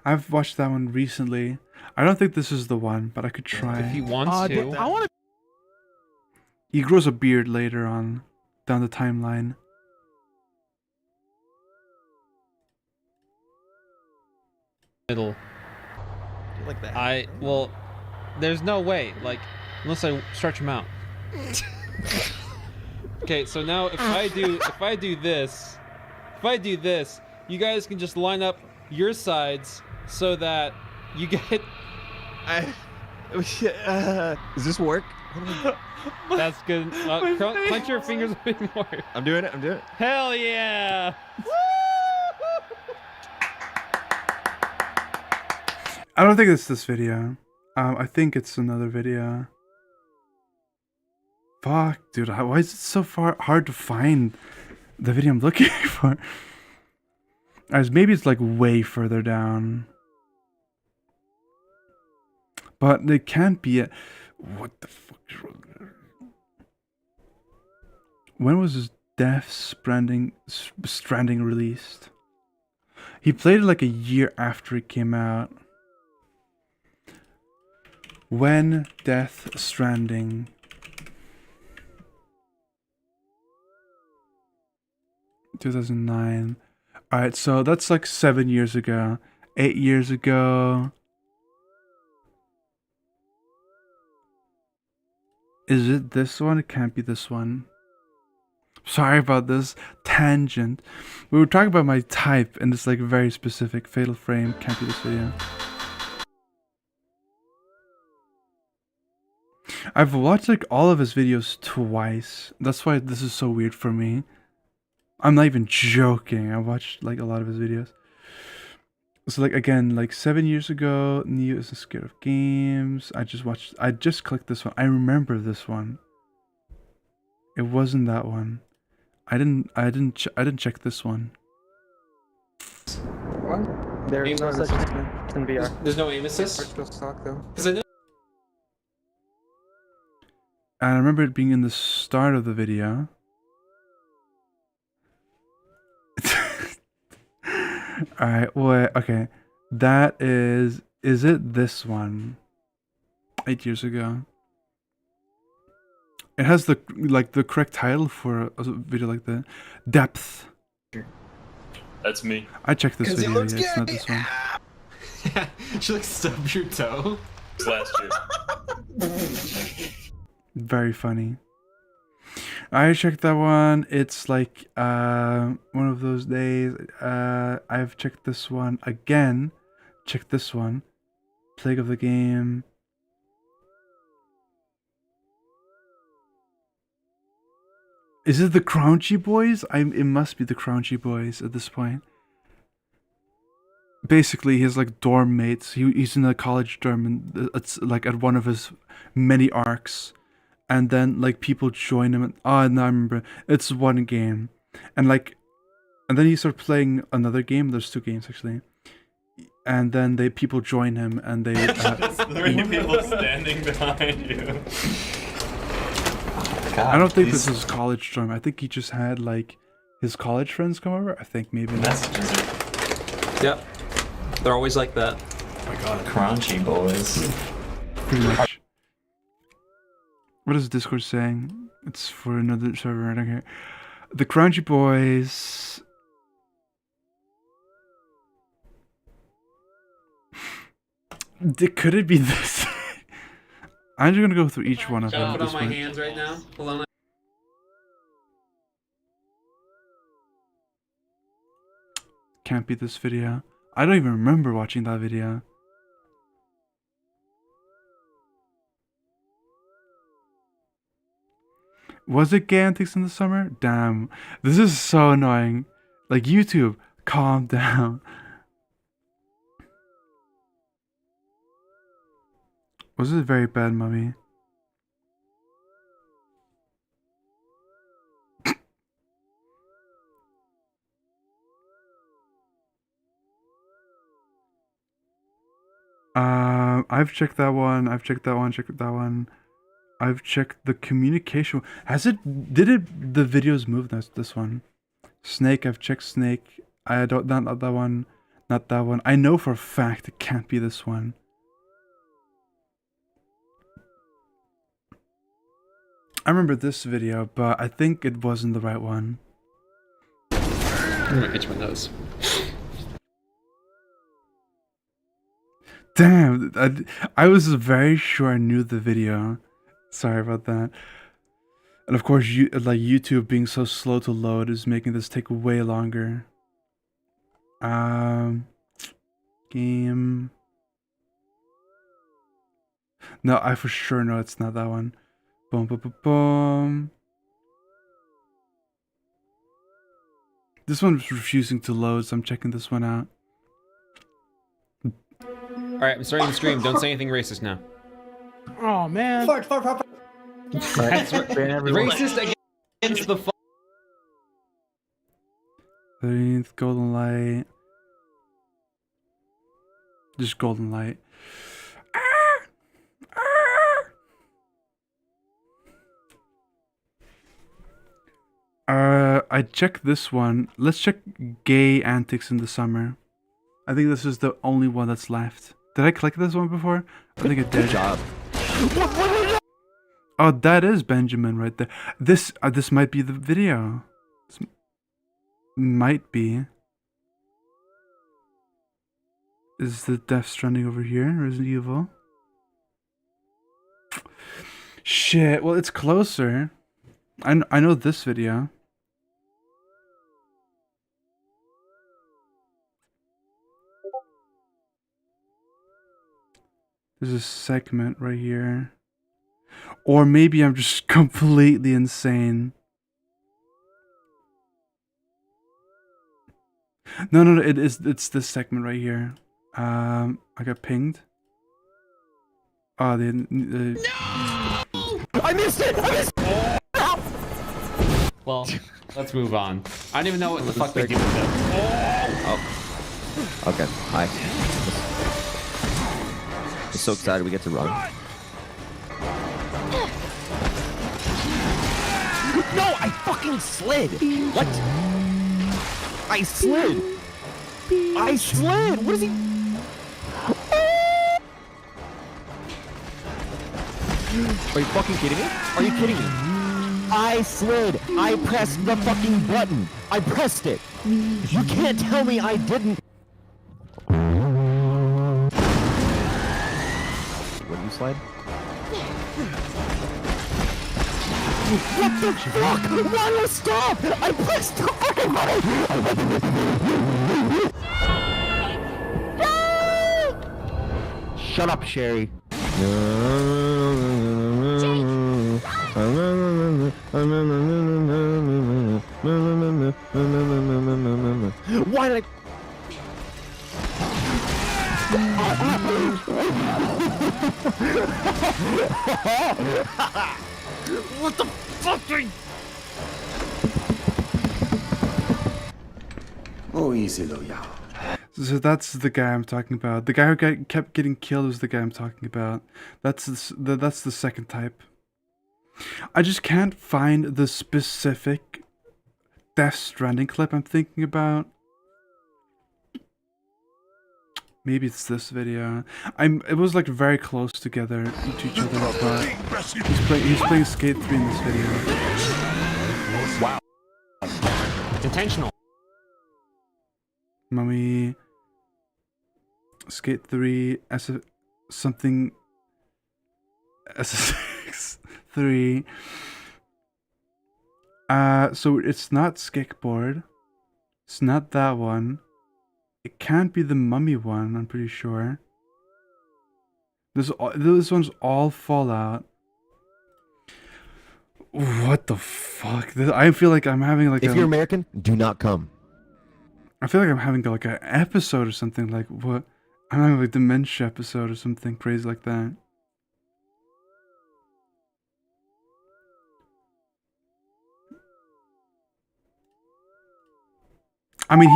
I've watched that one recently. I don't think this is the one, but I could try. If he wants to. I want to. He grows a beard later on down the timeline. Middle. Like that. Well, there's no way, like, unless I stretch him out. Okay, so now if I do this, you guys can just line up your sides so that you get. Does this work? That's good. Clench your fingers a bit more. I'm doing it. Hell yeah! I don't think it's this video. I think it's another video. Fuck, dude. Why is it so hard to find the video I'm looking for? As maybe it's like way further down. But they can't be it. What the fuck is wrong there? When was his Death Stranding released? He played it like a year after it came out. When Death Stranding. In 2009. Alright, so that's like 7 years ago. 8 years ago. Is it this one? It can't be this one. Sorry about this tangent. We were talking about my type and this like very specific Fatal Frame. Can't be this video. I've watched like all of his videos twice. That's why this is so weird for me. I'm not even joking. I watched like a lot of his videos. So like again, like 7 years ago, Neo isn't scared of games. I just clicked this one. I remember this one. It wasn't that one. I didn't check this one. There is no such thing in VR. There's no aim assist. Virtual stock though. Because I know. And I remember it being in the start of the video. Alright, wait, okay. That is it this one? 8 years ago. It has the correct title for a video like that. Depth. That's me. I checked this video, yeah, it's not this one. She like stubbed your toe. It's last year. Very funny. I checked that one. It's like one of those days. I've checked this one again. Check this one. Plague of the Game. Is it the Crunchy Boys? It must be the Crunchy Boys at this point. Basically, he has like dorm mates. He's in a college dorm, and it's like at one of his many arcs. And then like people join him. And, oh, no, I remember. It's one game, and then he started playing another game. There's two games actually. and then people join him, and they. 3 people standing behind you. I don't think this is college storm. I think he just had like his college friends come over. I think maybe. Messages are Yep. They're always like that. oh my god, crunchy boys. Pretty much. What is Discord saying? It's for another server. I don't care. The Crunchy Boys. Could it be this? I'm just gonna go through each one of Should I them put at on this my point. hands right now? Hold on. Can't be this video. I don't even remember watching that video. Was it gay antics in the summer? Damn. This is so annoying. Like, YouTube, calm down. Was it very bad, mummy? I've checked that one. I've checked that one. Checked that one. I've checked the communication. Has it? Did it? The videos move? That's this one. Snake. I've checked Snake. I don't. Not that one. Not that one. I know for a fact it can't be this one. I remember this video, but I think it wasn't the right one. I'm gonna itch my nose. Damn, I was very sure I knew the video. Sorry about that. And of course, YouTube being so slow to load is making this take way longer. Game. No, I for sure know it's not that one. Boom, boom, boom, boom. This one's refusing to load, so I'm checking this one out. Alright, I'm starting the stream. Don't say anything racist now. Oh man. Fuck. That's racist against the 13th, golden light. Just golden light. I checked this one. Let's check gay antics in the summer. I think this is the only one that's left. Did I click this one before? I think I did. Good job. Oh, that is Benjamin right there. This might be the video. This might be. Is the Death Stranding over here? Resident Evil? Shit. Well, it's closer. I know this video. There's a segment right here. Or maybe I'm just completely insane. No, it's this segment right here. I got pinged. Oh, no! I missed it! Well, let's move on. I don't even know what the fuck they do with them. Oh. Okay. Hi. I'm so excited we get to run. No, I fucking slid. What? I slid. I slid. What is he? Are you fucking kidding me? Are you kidding me? I slid. I pressed the fucking button. I pressed it. You can't tell me I didn't. When you slide? What the fuck? Why stop? I pressed the fucking button. Shut up, Sherry. Why did I? What the fuck? So that's the guy I'm talking about. The guy who kept getting killed is the guy I'm talking about. That's that's the second type. I just can't find the specific Death Stranding clip I'm thinking about. Maybe it's this video. It was like very close together to each other, but he's playing Skate 3 in this video. Wow. Intentional. Mummy, Skate 3, something SSX 3. So it's not Skateboard. It's not that one. It can't be the Mummy one, I'm pretty sure. This one's all Fallout. What the fuck? I feel like I'm having like If you're American, do not come. I feel like I'm having like an episode or something, like what? I'm having like a dementia episode or something crazy like that. I mean,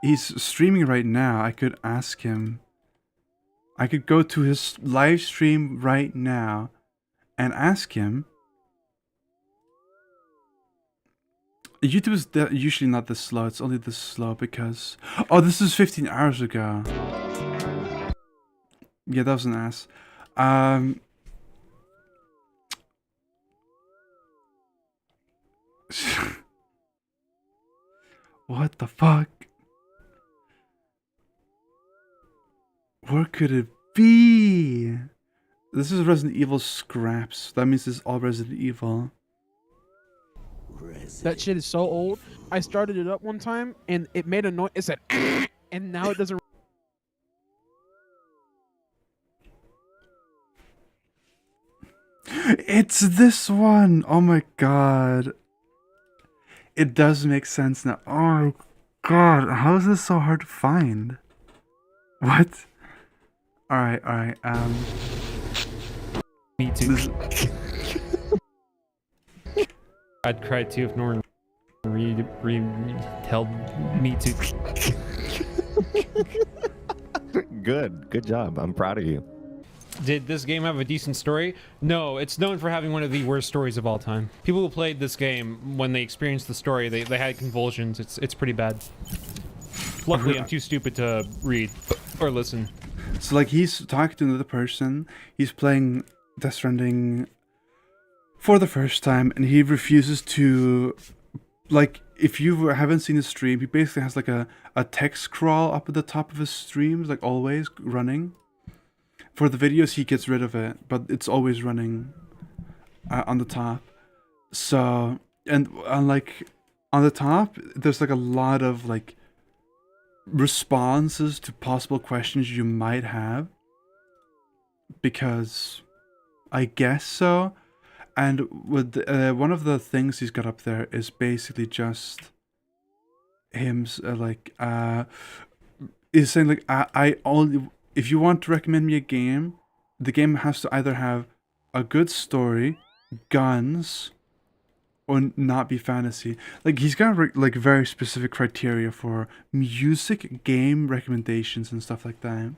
he's streaming right now. I could ask him. I could go to his live stream right now and ask him. YouTube is usually not this slow. It's only this slow because... Oh, this is 15 hours ago. Yeah, that was an ass. What the fuck? Where could it be? This is Resident Evil scraps. That means it's all Resident Evil. That shit is so old. I started it up one time and it made a noise. It said, and now it doesn't. It's this one. Oh my god. It does make sense now. Oh my god. How is this so hard to find? What? Alright. Me too. I'd cry too if Norman held me too. Good job. I'm proud of you. Did this game have a decent story? No, it's known for having one of the worst stories of all time. People who played this game, when they experienced the story, they had convulsions. It's pretty bad. Luckily, I'm too stupid to read or listen. So like he's talking to another person. He's playing Death Stranding for the first time, and he refuses to, like, if you haven't seen his stream, he basically has like a text scroll up at the top of his streams, like always running. For the videos, he gets rid of it, but it's always running on the top. So, and like on the top, there's like a lot of like responses to possible questions you might have, because I guess so. And with one of the things he's got up there is basically just him is saying like I only, if you want to recommend me a game, the game has to either have a good story, guns, or not be fantasy. Like he's got like very specific criteria for music, game recommendations and stuff like that.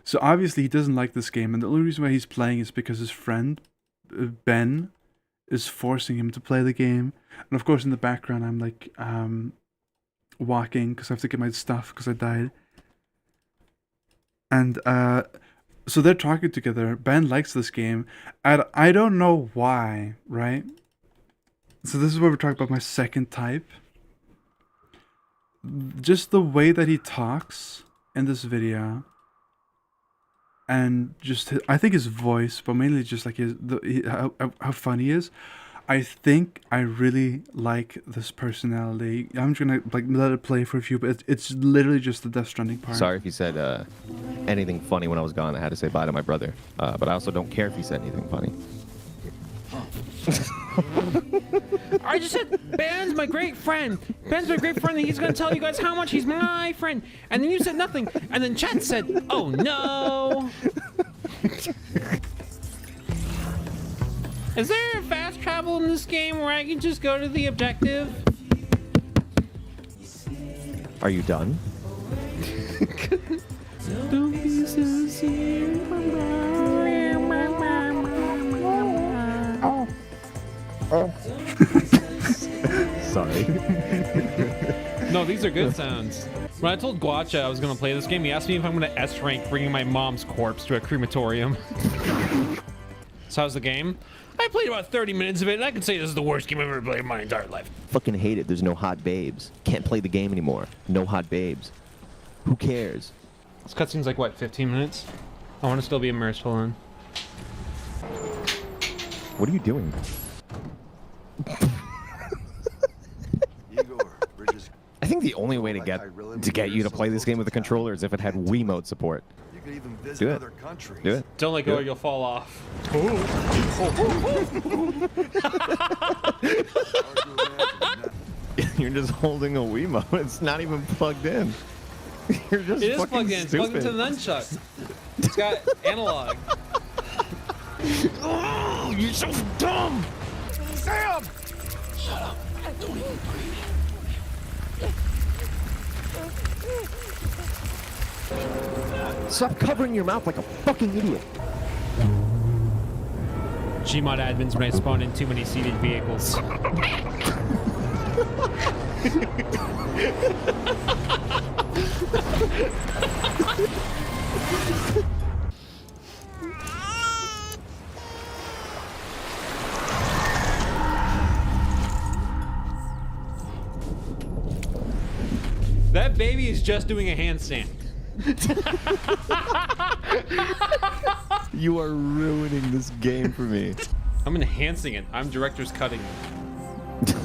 So obviously he doesn't like this game, and the only reason why he's playing is because his friend Ben is forcing him to play the game. And of course in the background I'm like walking because I have to get my stuff because I died. And so they're talking together. Ben likes this game, and I don't know why, right? So this is where we're talking about my second type. Just the way that he talks in this video, and just I think his voice, but mainly just like how funny he is. I think I really like this personality. I'm just gonna like let it play for a few, but it's literally just the Death Stranding part. Sorry if you said anything funny when I was gone. I had to say bye to my brother. But I also don't care if he said anything funny. I just said Ben's my great friend. Ben's my great friend, and he's gonna tell you guys how much he's my friend. And then you said nothing, and then chat said, "Oh no." Is there fast travel in this game where I can just go to the objective? Are you done? Don't be so serious. Sorry. No, these are good sounds. When I told Guacha I was gonna play this game, he asked me if I'm gonna S rank bringing my mom's corpse to a crematorium. So how's the game? I played about 30 minutes of it, and I can say this is the worst game I've ever played in my entire life. Fucking hate it. There's no hot babes. Can't play the game anymore. No hot babes. Who cares? This cutscene's like, what, 15 minutes? I want to still be immersed. Hold on. What are you doing? I think the only way to get you to play this game with a controller is if it had Wiimote support. Do it. Do it. Don't let go or you'll fall off. You're just holding a Wiimote. It's not even plugged in. You're just It is fucking plugged in. It's plugged into the nunchuck. It's got analog. Oh, you're so dumb! Sam! Shut up. Don't even breathe. Stop covering your mouth like a fucking idiot. Gmod admins when I spawn in too many seated vehicles. That baby is just doing a handstand. You are ruining this game for me. I'm enhancing it. I'm director's cutting it.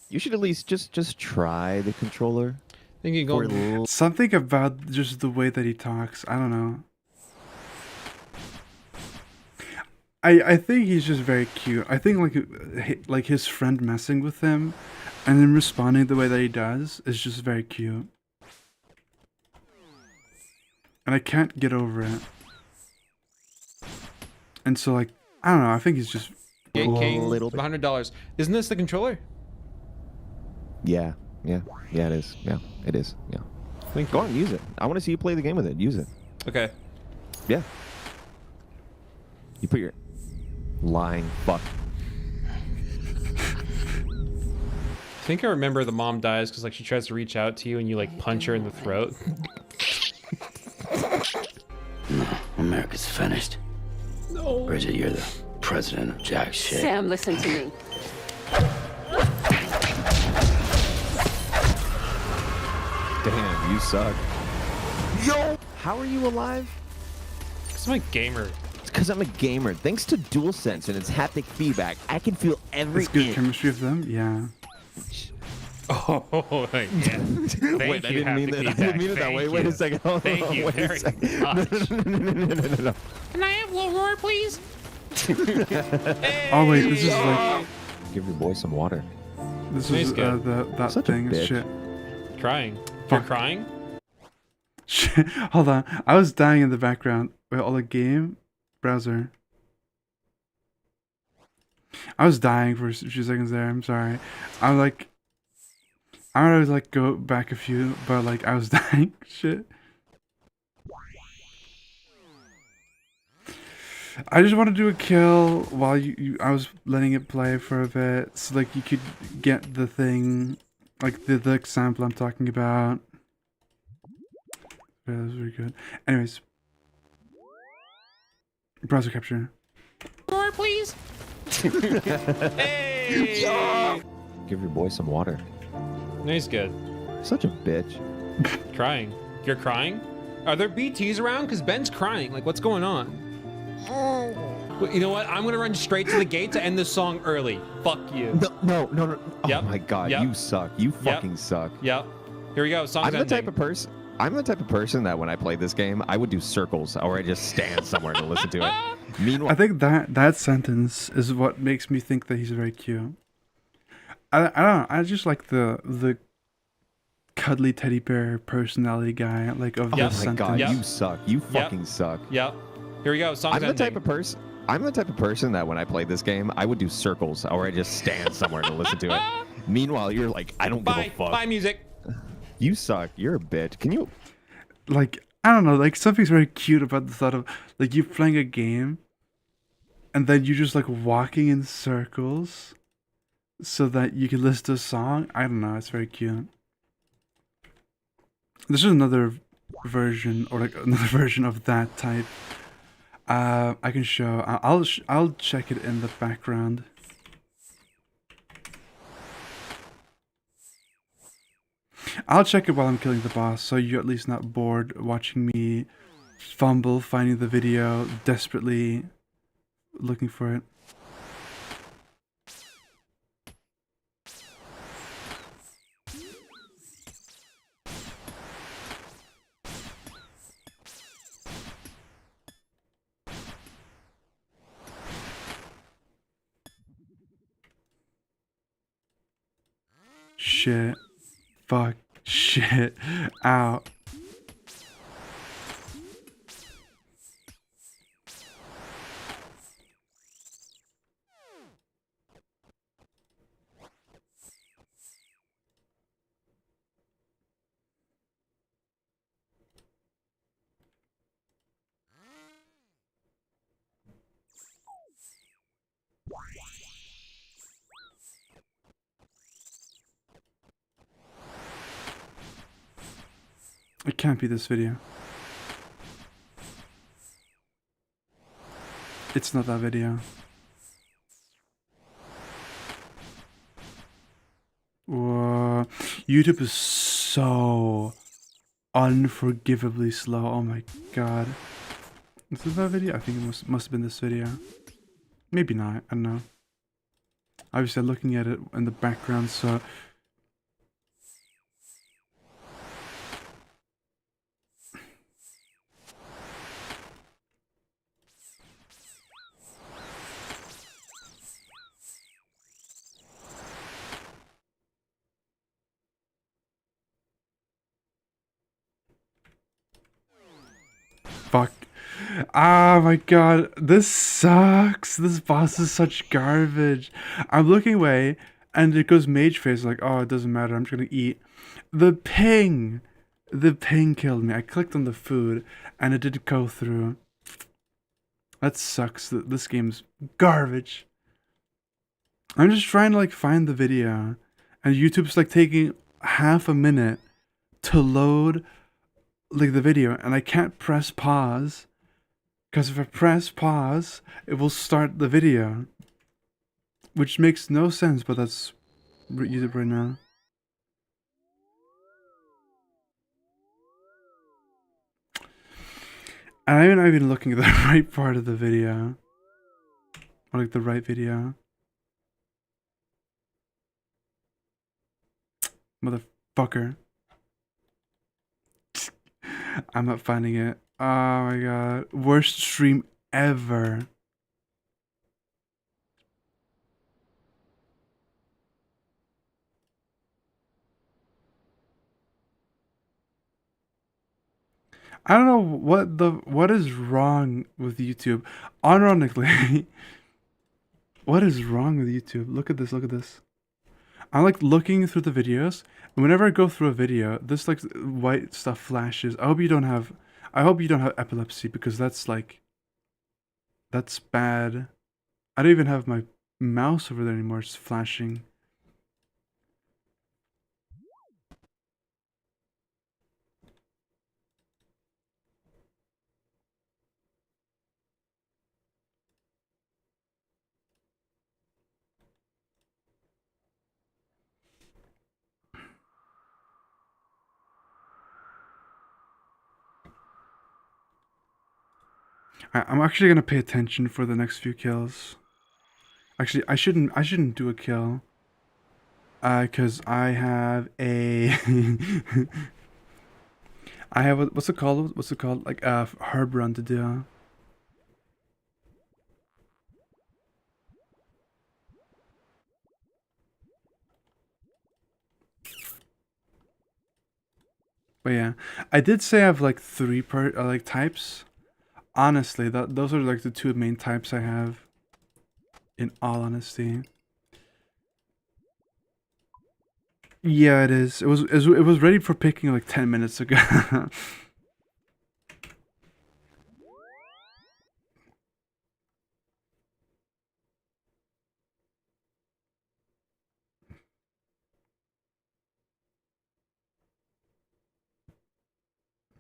You should at least just try the controller. I think you go. Something about just the way that he talks. I don't know. I think he's just very cute. I think like his friend messing with him, and then responding the way that he does is just very cute. And I can't get over it. And so like I don't know. I think he's just King, little bit. $100. Isn't this the controller? Yeah, it is. Yeah, it is. Yeah. Go on, use it. I want to see you play the game with it. Use it. Okay. Yeah. You put your lying fuck. I think I remember the mom dies because like she tries to reach out to you and you like punch her in the throat. No, America's finished. No. Bridget, you're the president of jack shit. Sam, listen to me. Damn, you suck. Yo! How are you alive? Because I'm a gamer. It's because I'm a gamer. Thanks to DualSense and its haptic feedback, I can feel every it's good inch. chemistry of them. Yeah. Oh, yeah. Thank Wait, you, I didn't mean that. I didn't mean it that way. Wait a second. Hold Thank on. you Wait very a second. much. No. Can I have low roar, please? Oh wait, this is like Give your boy some water. this He's is good. that Such a thing. bitch. Shit. Crying. You're Fuck. crying? Shit. Hold on. I was dying in the background. Wait, all the game browser. I was dying for a few seconds there. I'm sorry. I'm like, I would like go back a few, but like I was dying. Shit. I just want to do a kill while I was letting it play for a bit, so like you could get the thing, like the example I'm talking about. Yeah, that was very good. Anyways, browser capture. Roar, please. Hey! Give your boy some water. No, he's good. Such a bitch. Crying. You're crying? Are there BTs around? Because Ben's crying. Like, what's going on? Well, you know what? I'm gonna run straight to the gate to end this song early. Fuck you. No. Oh Yep. my god, Yep. you suck. You fucking suck. Yep. Here we go. Song's I'm the ending. type of person. I'm the type of person that when I play this game, I would do circles, or I just stand somewhere to listen to it. Meanwhile, I think that sentence is what makes me think that he's very cute. I don't know. I just like the cuddly teddy bear personality guy, like of oh this my sentence. god, Yep. you suck. You fucking suck. Yep. Here we go. Song's I'm the ending. type of person. I'm the type of person that when I play this game, I would do circles, or I just stand somewhere to listen to it. Meanwhile, you're like, I don't give a fuck. Bye, music. You suck. You're a bitch. Can you? like I don't know, like something's very cute about the thought of like you playing a game and then you just like walking in circles so that you can listen to a song. I don't know, it's very cute. This is another version or like another version of that type. I can show. I'll check it in the background. I'll check it while I'm killing the boss, so you're at least not bored watching me fumble finding the video, desperately looking for it. Shit. Fuck. Shit. Ow. It can't be this video. It's not that video. Whoa. YouTube is so unforgivably slow. Oh my god. Is this that video? I think it must have been this video. Maybe not. I don't know. Obviously, I'm looking at it in the background, so... Fuck. Ah, my god. This sucks. This boss is such garbage. I'm looking away, and it goes mage face, like, oh, it doesn't matter. I'm just gonna eat. The ping! The ping killed me. I clicked on the food, and it didn't go through. That sucks. This game's garbage. I'm just trying to, like, find the video, and YouTube's, like, taking half a minute to load like the video, and I can't press pause because if I press pause it will start the video, which makes no sense, but that's YouTube right now. And I'm not even looking at the right part of the video, or like the right video. Motherfucker. I'm not finding it. Oh my god. Worst stream ever. I don't know what is wrong with YouTube. Ironically, what is wrong with YouTube? Look at this, look at this. I'm like looking through the videos, and whenever I go through a video, this like white stuff flashes. I hope you don't have epilepsy, because that's like, that's bad. I don't even have my mouse over there anymore, it's flashing. I'm actually gonna pay attention for the next few kills. Actually, I shouldn't do a kill. Cause I have a I have a, what's it called? What's it called? Like a herb run to do. But yeah, I did say I have like three like types. Honestly, those are like the two main types I have. In all honesty. Yeah, it is. It was ready for picking like 10 minutes ago.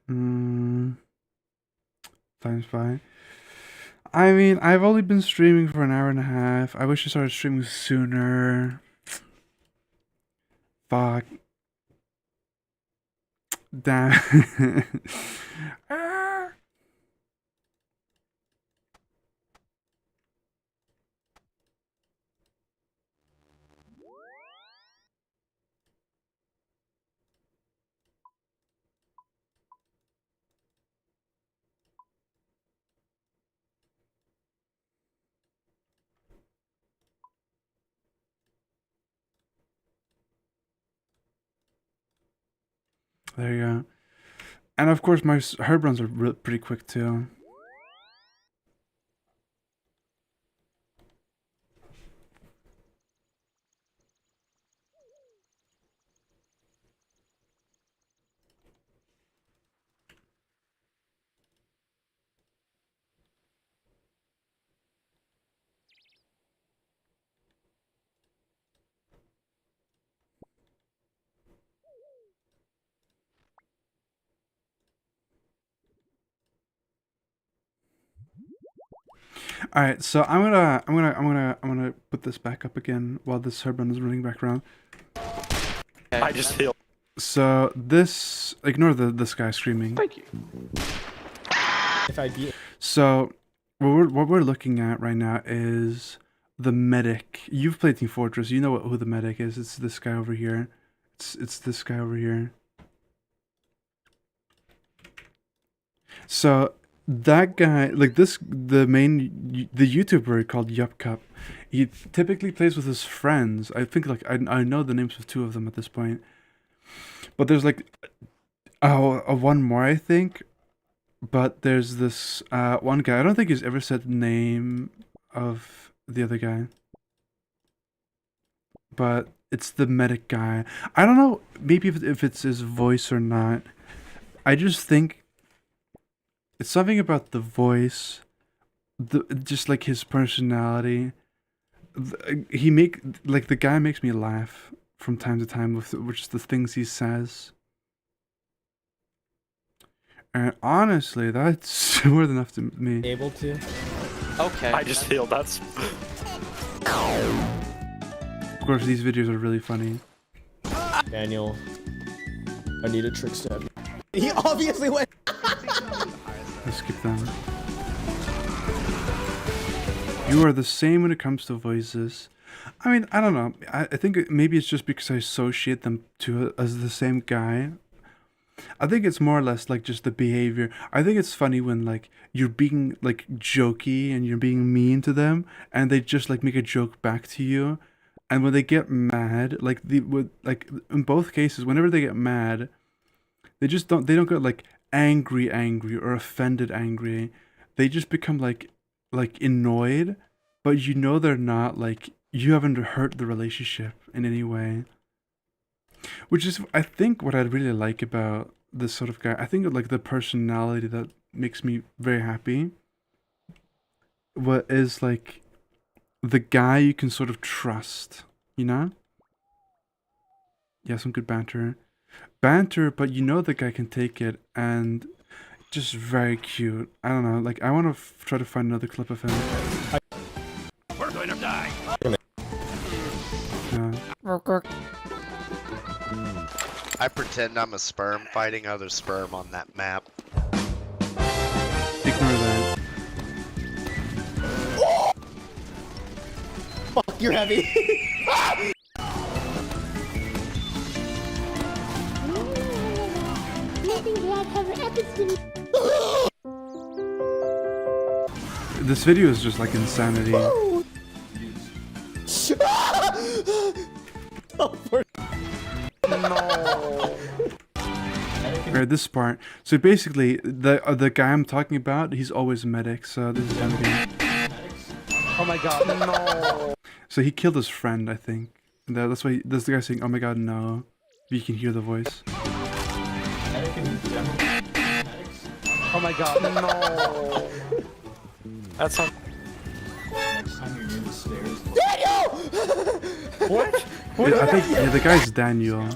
Times 5. I mean, I've only been streaming for an hour and a half. I wish I started streaming sooner. Fuck. Damn. Ah. There you go. And of course, my herb runs are pretty quick too. All right, so I'm gonna put this back up again while this herb run is running back around. I just feel. So this, ignore this guy screaming. Thank you. If I beat So what we're looking at right now is the medic. You've played Team Fortress. You know who the medic is. It's this guy over here. It's this guy over here. So that guy, like the YouTuber called YupCup, he typically plays with his friends. I think like I know the names of 2 of them at this point. But there's like one more, I think. But there's this one guy. I don't think he's ever said the name of the other guy. But it's the medic guy. I don't know maybe if it's his voice or not. I just think it's something about the voice, just like his personality. The guy makes me laugh from time to time with which the things he says. And honestly, that's more than enough to me. able to. Okay. I just feel that's. Of course, these videos are really funny. Daniel, I need a trick stab. He obviously went. Let's skip them. You are the same when it comes to voices. I mean, I don't know. I think maybe it's just because I associate them as the same guy. I think it's more or less like just the behavior. I think it's funny when like you're being like jokey and you're being mean to them, and they just like make a joke back to you. And when they get mad, like in both cases, whenever they get mad, they don't get like angry or offended angry. They just become like annoyed, but you know they're not, like you haven't hurt the relationship in any way. Which is, I think, what I really like about this sort of guy. I think like the personality that makes me very happy. What is like the guy you can sort of trust, you know? Yeah, some good banter. But you know the guy can take it, and just very cute. I don't know, like I want to try to find another clip of him. We're going to die. Yeah. I pretend I'm a sperm fighting other sperm on that map. Ignore that. Fuck, you're heavy. This video is just like insanity. Right, this part. So basically, the guy I'm talking about, he's always a medic. So this is him again. Oh my god, no. So he killed his friend, I think. And that's why that's the guy saying, "Oh my god, no." You can hear the voice. Oh my god, no. That's not. Daniel! What? I think the guy's Daniel.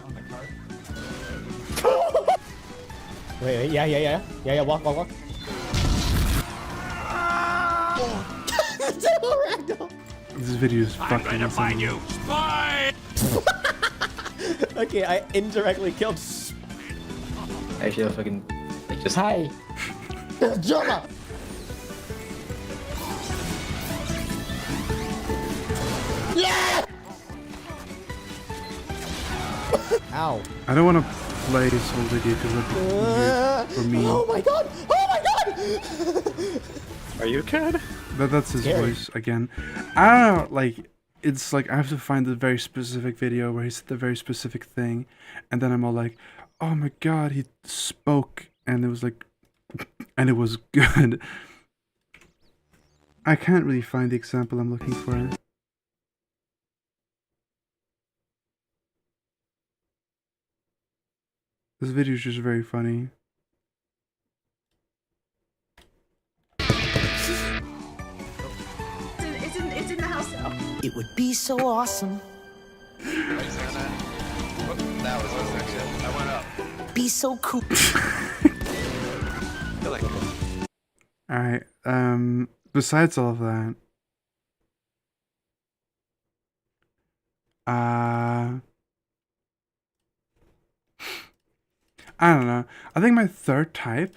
Wait, yeah, walk. This video is I'm fucking gonna find insane. you, spy! Okay, I indirectly killed. I feel fucking like just. Hi. Jump. Yeah. Ow. I don't want to play this whole video because it'd be weird for me. Oh my god! Oh my god! Are you kid? That's his Scary. voice again. I don't know, like, it's like I have to find the very specific video where he said the very specific thing, and then I'm all like, oh my god, he spoke, and it was like, and it was good. I can't really find the example I'm looking for. This video is just very funny. It's in the house now. It would be so awesome. That was a section. I went up. Be so cool. Alright, besides all of that, I don't know. I think my third type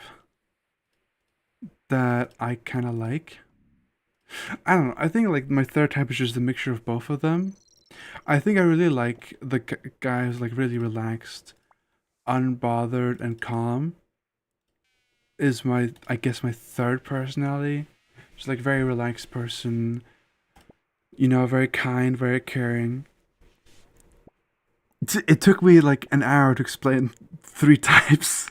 that I kind of like, I don't know. I think like my third type is just a mixture of both of them. I think I really like the guy who's like really relaxed, unbothered, and calm. Is my, I guess, my third personality. Just like very relaxed person. You know, very kind, very caring. It took me like an hour to explain 3 types.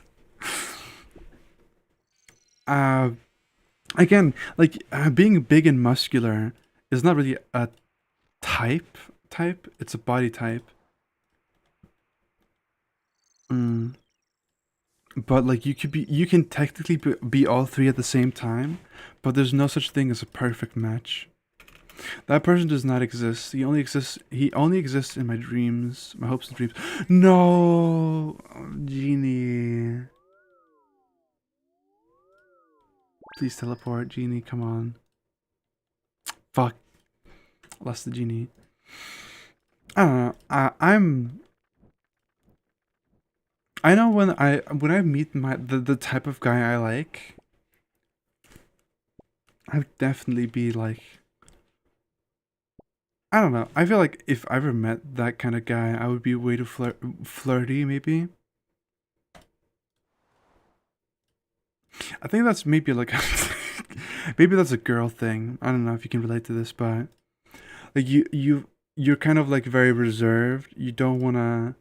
Again, like being big and muscular is not really a type. It's a body type. But like you can technically be all 3 at the same time, but there's no such thing as a perfect match. That person does not exist. He only exists in my dreams, my hopes and dreams. No, Genie. Please teleport, Genie, come on. Fuck. Lost the Genie. I don't know. I know when I meet the type of guy I like, I would definitely be like, I don't know. I feel like if I ever met that kind of guy, I would be way too flirty, maybe. I think that's maybe like maybe that's a girl thing. I don't know if you can relate to this, but like you're kind of like very reserved. You don't wanna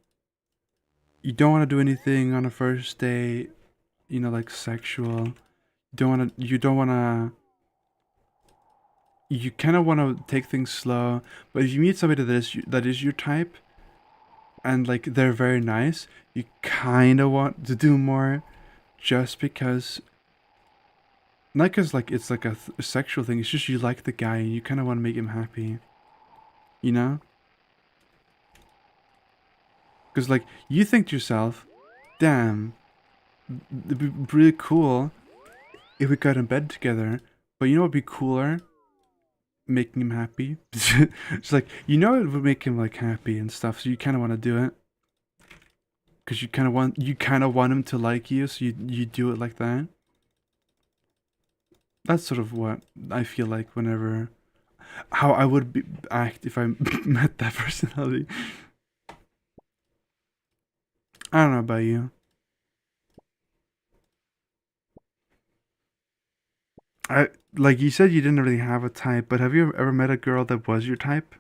do anything on a first date, you know, like sexual. You kind of want to take things slow, but if you meet somebody that is your type, and like they're very nice, you kind of want to do more, just because. Not because like it's like a sexual thing. It's just you like the guy and you kind of want to make him happy. You know? Because like you think to yourself, damn, it'd be really cool if we got in bed together. But you know what'd be cooler? Making him happy. It's like, you know, it would make him like happy and stuff, so you kind of want to do it because you kind of want him to like you, so you do it like that. That's sort of what I feel like whenever, how I would act if I met that personality. I don't know about you. Like you said, you didn't really have a type, but have you ever met a girl that was your type?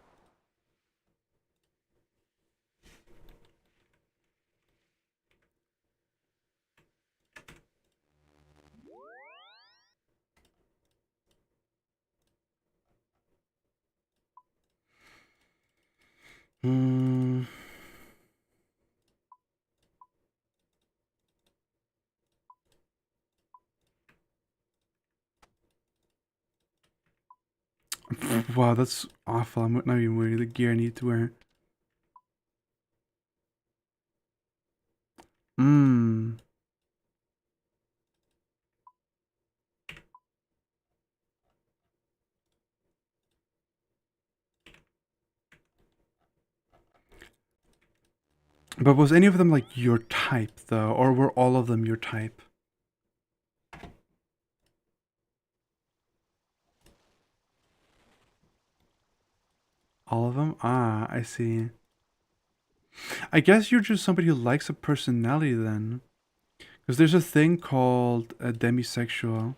Hmm. Wow, that's awful. I'm not even wearing the gear I need to wear. But was any of them like your type though, or were all of them your type? All of them? Ah, I see. I guess you're just somebody who likes a personality then. Because there's a thing called a demisexual.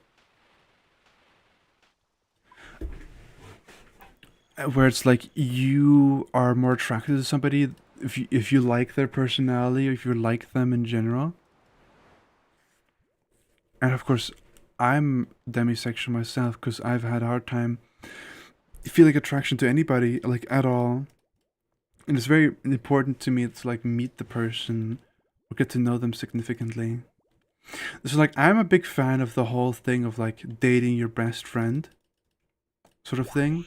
Where it's like you are more attracted to somebody if you like their personality or if you like them in general. And of course, I'm demisexual myself because I've had a hard time feeling attraction to anybody, like, at all. And it's very important to me to, like, meet the person or get to know them significantly. So, like, I'm a big fan of the whole thing of, like, dating your best friend sort of thing.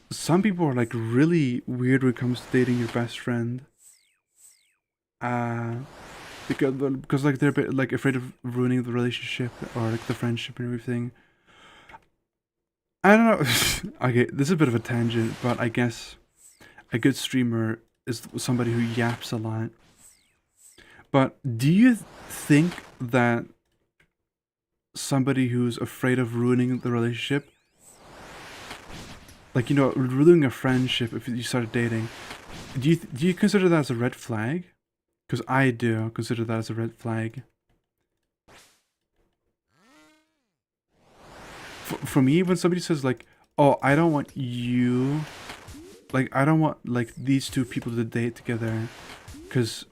Some people are, like, really weird when it comes to dating your best friend. Because like, they're a bit, like, afraid of ruining the relationship or, like, the friendship and everything. I don't know. Okay, this is a bit of a tangent, but I guess a good streamer is somebody who yaps a lot. But do you think that somebody who's afraid of ruining the relationship, like, you know, ruining a friendship if you started dating, do you consider that as a red flag? Because I do consider that as a red flag. For me, when somebody says, like, oh, I don't want you, like, I don't want, like, these two people to date together, because,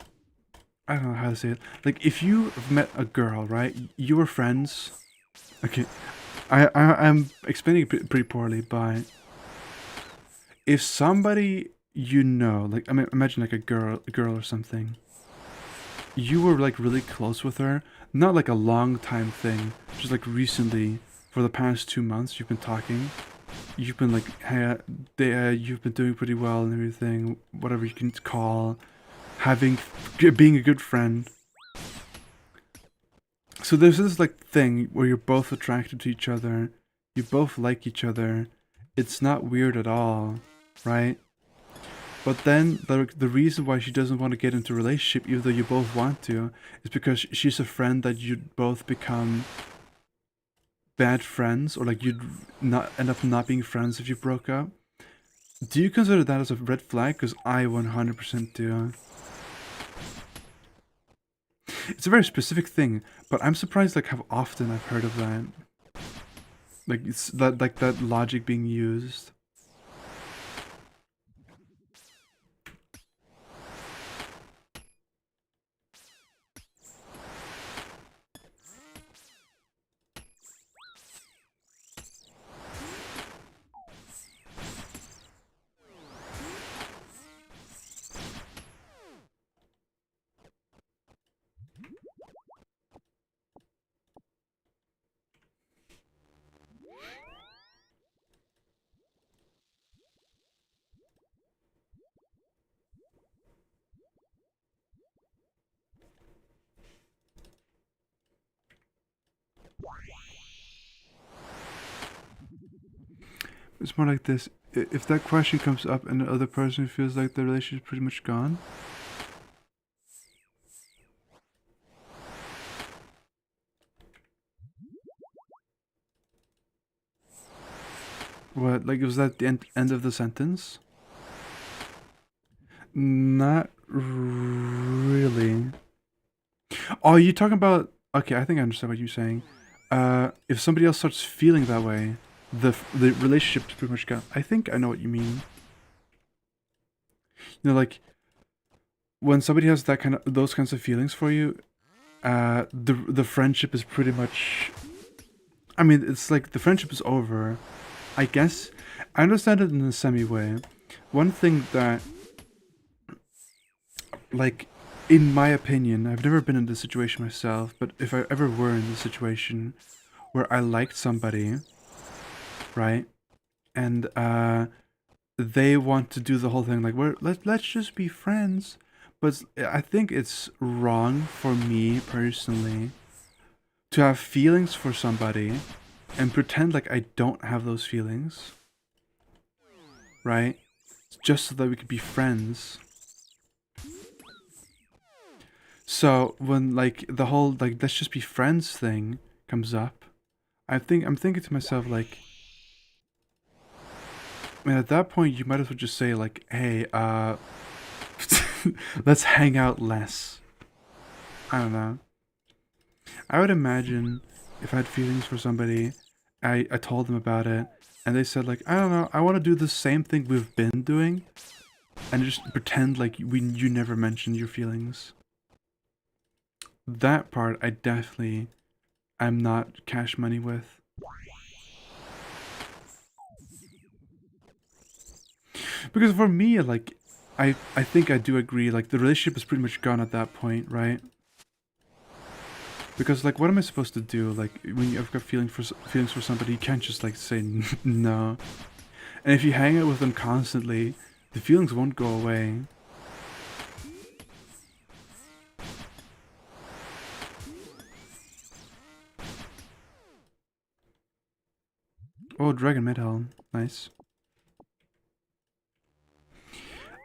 I don't know how to say it. Like, if you have met a girl, right, you were friends, okay, I'm explaining it pretty poorly, but if somebody you know, like, I mean, imagine, like, a girl or something, you were, like, really close with her, not like a long time thing, just like recently, for the past 2 months, you've been talking. You've been like, hey, you've been doing pretty well and everything, whatever you can call, being a good friend. So there's this, like, thing where you're both attracted to each other, you both like each other. It's not weird at all, right? But then the reason why she doesn't want to get into a relationship, even though you both want to, is because she's a friend that you'd both become bad friends, or like you'd not end up not being friends if you broke up. Do you consider that as a red flag? Because I 100% do. It's a very specific thing, but I'm surprised, like, how often I've heard of that. Like, it's that, like, that logic being used. It's more like this. If that question comes up and the other person feels like the relationship is pretty much gone, what, like, was that the end of the sentence? Not really. Oh, you talking about... Okay, I think I understand what you're saying. If somebody else starts feeling that way, the relationship's pretty much gone. I think I know what you mean. You know, like, when somebody has those kinds of feelings for you, the friendship is pretty much... I mean, it's like the friendship is over. I guess I understand it in a semi way. One thing that, like, in my opinion, I've never been in this situation myself, but if I ever were in this situation where I liked somebody, right, and they want to do the whole thing like, let's just be friends, but I think it's wrong for me personally to have feelings for somebody and pretend like I don't have those feelings, right? just so that we could be friends. So when like the whole like let's just be friends thing comes up, I'm thinking to myself like, man, at that point you might as well just say like, hey, let's hang out less. I don't know. I would imagine if I had feelings for somebody, I told them about it, and they said like, I don't know, I want to do the same thing we've been doing, and just pretend like you never mentioned your feelings. That part I definitely am not cash money with. Because for me, like, I think I do agree, like, the relationship is pretty much gone at that point, right? Because, like, what am I supposed to do? Like, when you've got feelings for somebody, you can't just, like, say no. And if you hang out with them constantly, the feelings won't go away. Oh, Dragon Medal. Nice.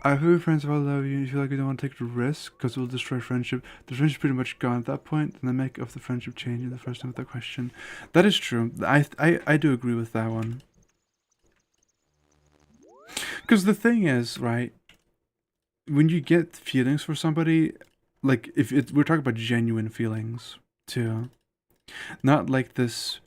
I feel friends if I love you and you feel like you don't want to take the risk because it will destroy friendship. The friendship's pretty much gone at that point, and the make of the friendship change in the first time with that question. That is true. I do agree with that one. Because the thing is, right, when you get feelings for somebody, like, we're talking about genuine feelings, too. Not like this,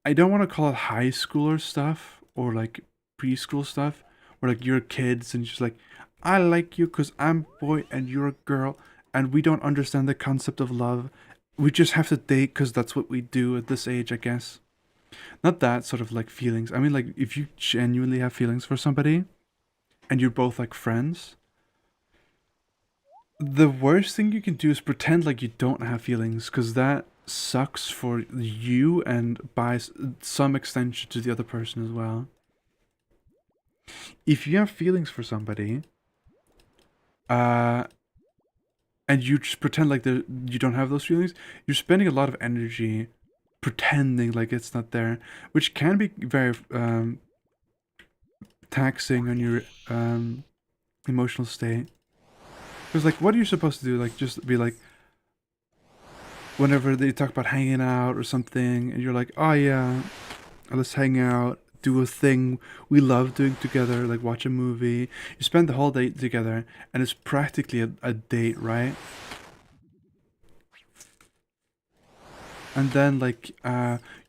I don't want to call it high schooler stuff, or, like, preschool stuff, where, like, you're kids and just like, I like you because I'm a boy and you're a girl, and we don't understand the concept of love. We just have to date because that's what we do at this age, I guess. Not that sort of, like, feelings. I mean, like, if you genuinely have feelings for somebody, and you're both, like, friends, the worst thing you can do is pretend like you don't have feelings, because that sucks for you and by some extension to the other person as well. If you have feelings for somebody, and you just pretend like you don't have those feelings, you're spending a lot of energy pretending like it's not there, which can be very taxing on your emotional state. Because, like, what are you supposed to do? Like, just be like, whenever they talk about hanging out or something, and you're like, oh yeah, let's hang out, do a thing we love doing together, like watch a movie. You spend the whole day together, and it's practically a date, right? And then, like,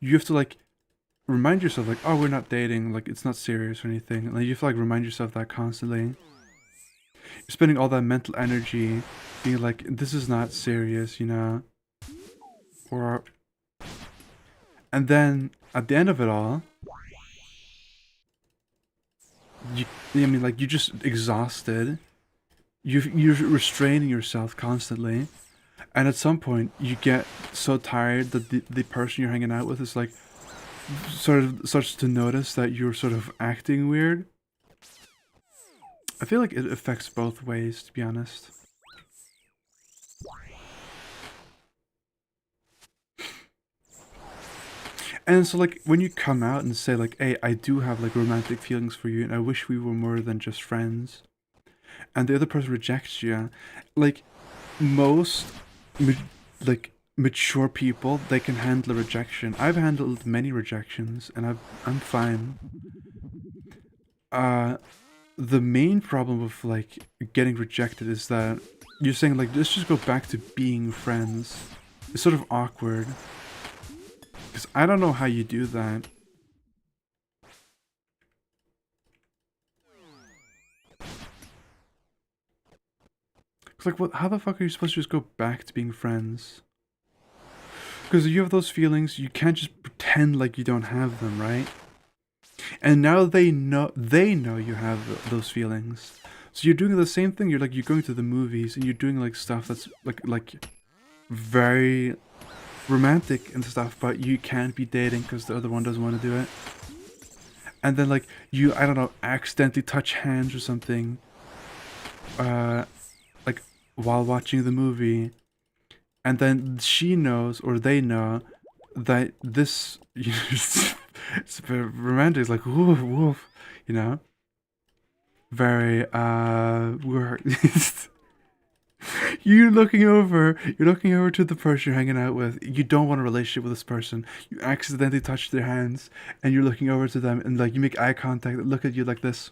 you have to, like, remind yourself, like, oh, we're not dating, like, it's not serious or anything. Like, you have to, like, remind yourself that constantly. You're spending all that mental energy being like, this is not serious, you know? Or... And then, at the end of it all, I mean, like, you're just exhausted. You're restraining yourself constantly. And at some point, you get so tired that the person you're hanging out with is, like, sort of starts to notice that you're sort of acting weird. I feel like it affects both ways, to be honest. And so, like, when you come out and say, like, hey, I do have, like, romantic feelings for you, and I wish we were more than just friends, and the other person rejects you, like, most, mature people, they can handle a rejection. I've handled many rejections, and I'm fine. The main problem with, like, getting rejected is that you're saying, like, let's just go back to being friends. It's sort of awkward. Because I don't know how you do that. It's like, how the fuck are you supposed to just go back to being friends? Because if you have those feelings, you can't just pretend like you don't have them, right? And now they know you have those feelings. So you're doing the same thing. You're going to the movies and you're doing, like, stuff that's like very romantic and stuff, but you can't be dating because the other one doesn't want to do it. And then, like, you, I don't know, accidentally touch hands or something, like, while watching the movie, and then she knows, or they know, that this, it's very romantic. It's like, woof, woof, you know? very we're you're looking over to the person you're hanging out with. You don't want a relationship with this person. You accidentally touch their hands and you're looking over to them and like you make eye contact, look at you like this.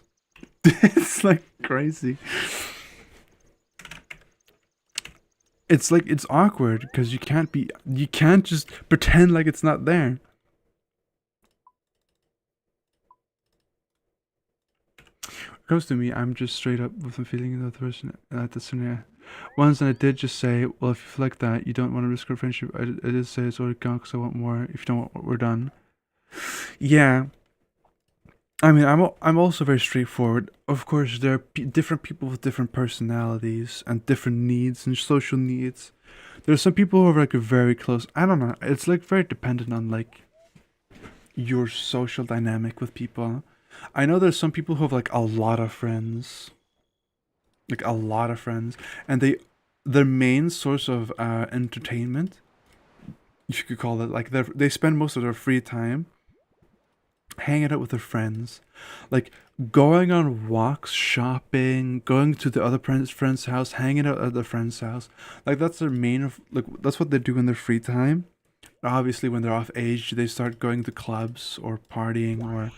It's like crazy. It's like it's awkward because you can't just pretend like it's not there. When it comes to me, I'm just straight up with the feeling of the person at the scenario. Once I did just say, well, if you feel like that, you don't want to risk our friendship. I did say it's already gone because I want more. If you don't want, we're done. Yeah. I mean, I'm also very straightforward. Of course, there are different people with different personalities and different needs and social needs. There's some people who are like very close. I don't know. It's like very dependent on like your social dynamic with people. I know there's some people who have like a lot of friends. Like a lot of friends. And their main source of entertainment, if you could call it, like they spend most of their free time hanging out with their friends, like going on walks, shopping, going to the other friend's house, hanging out at their friend's house. Like that's their main, like that's what they do in their free time. Obviously, when they're off age, they start going to clubs or partying or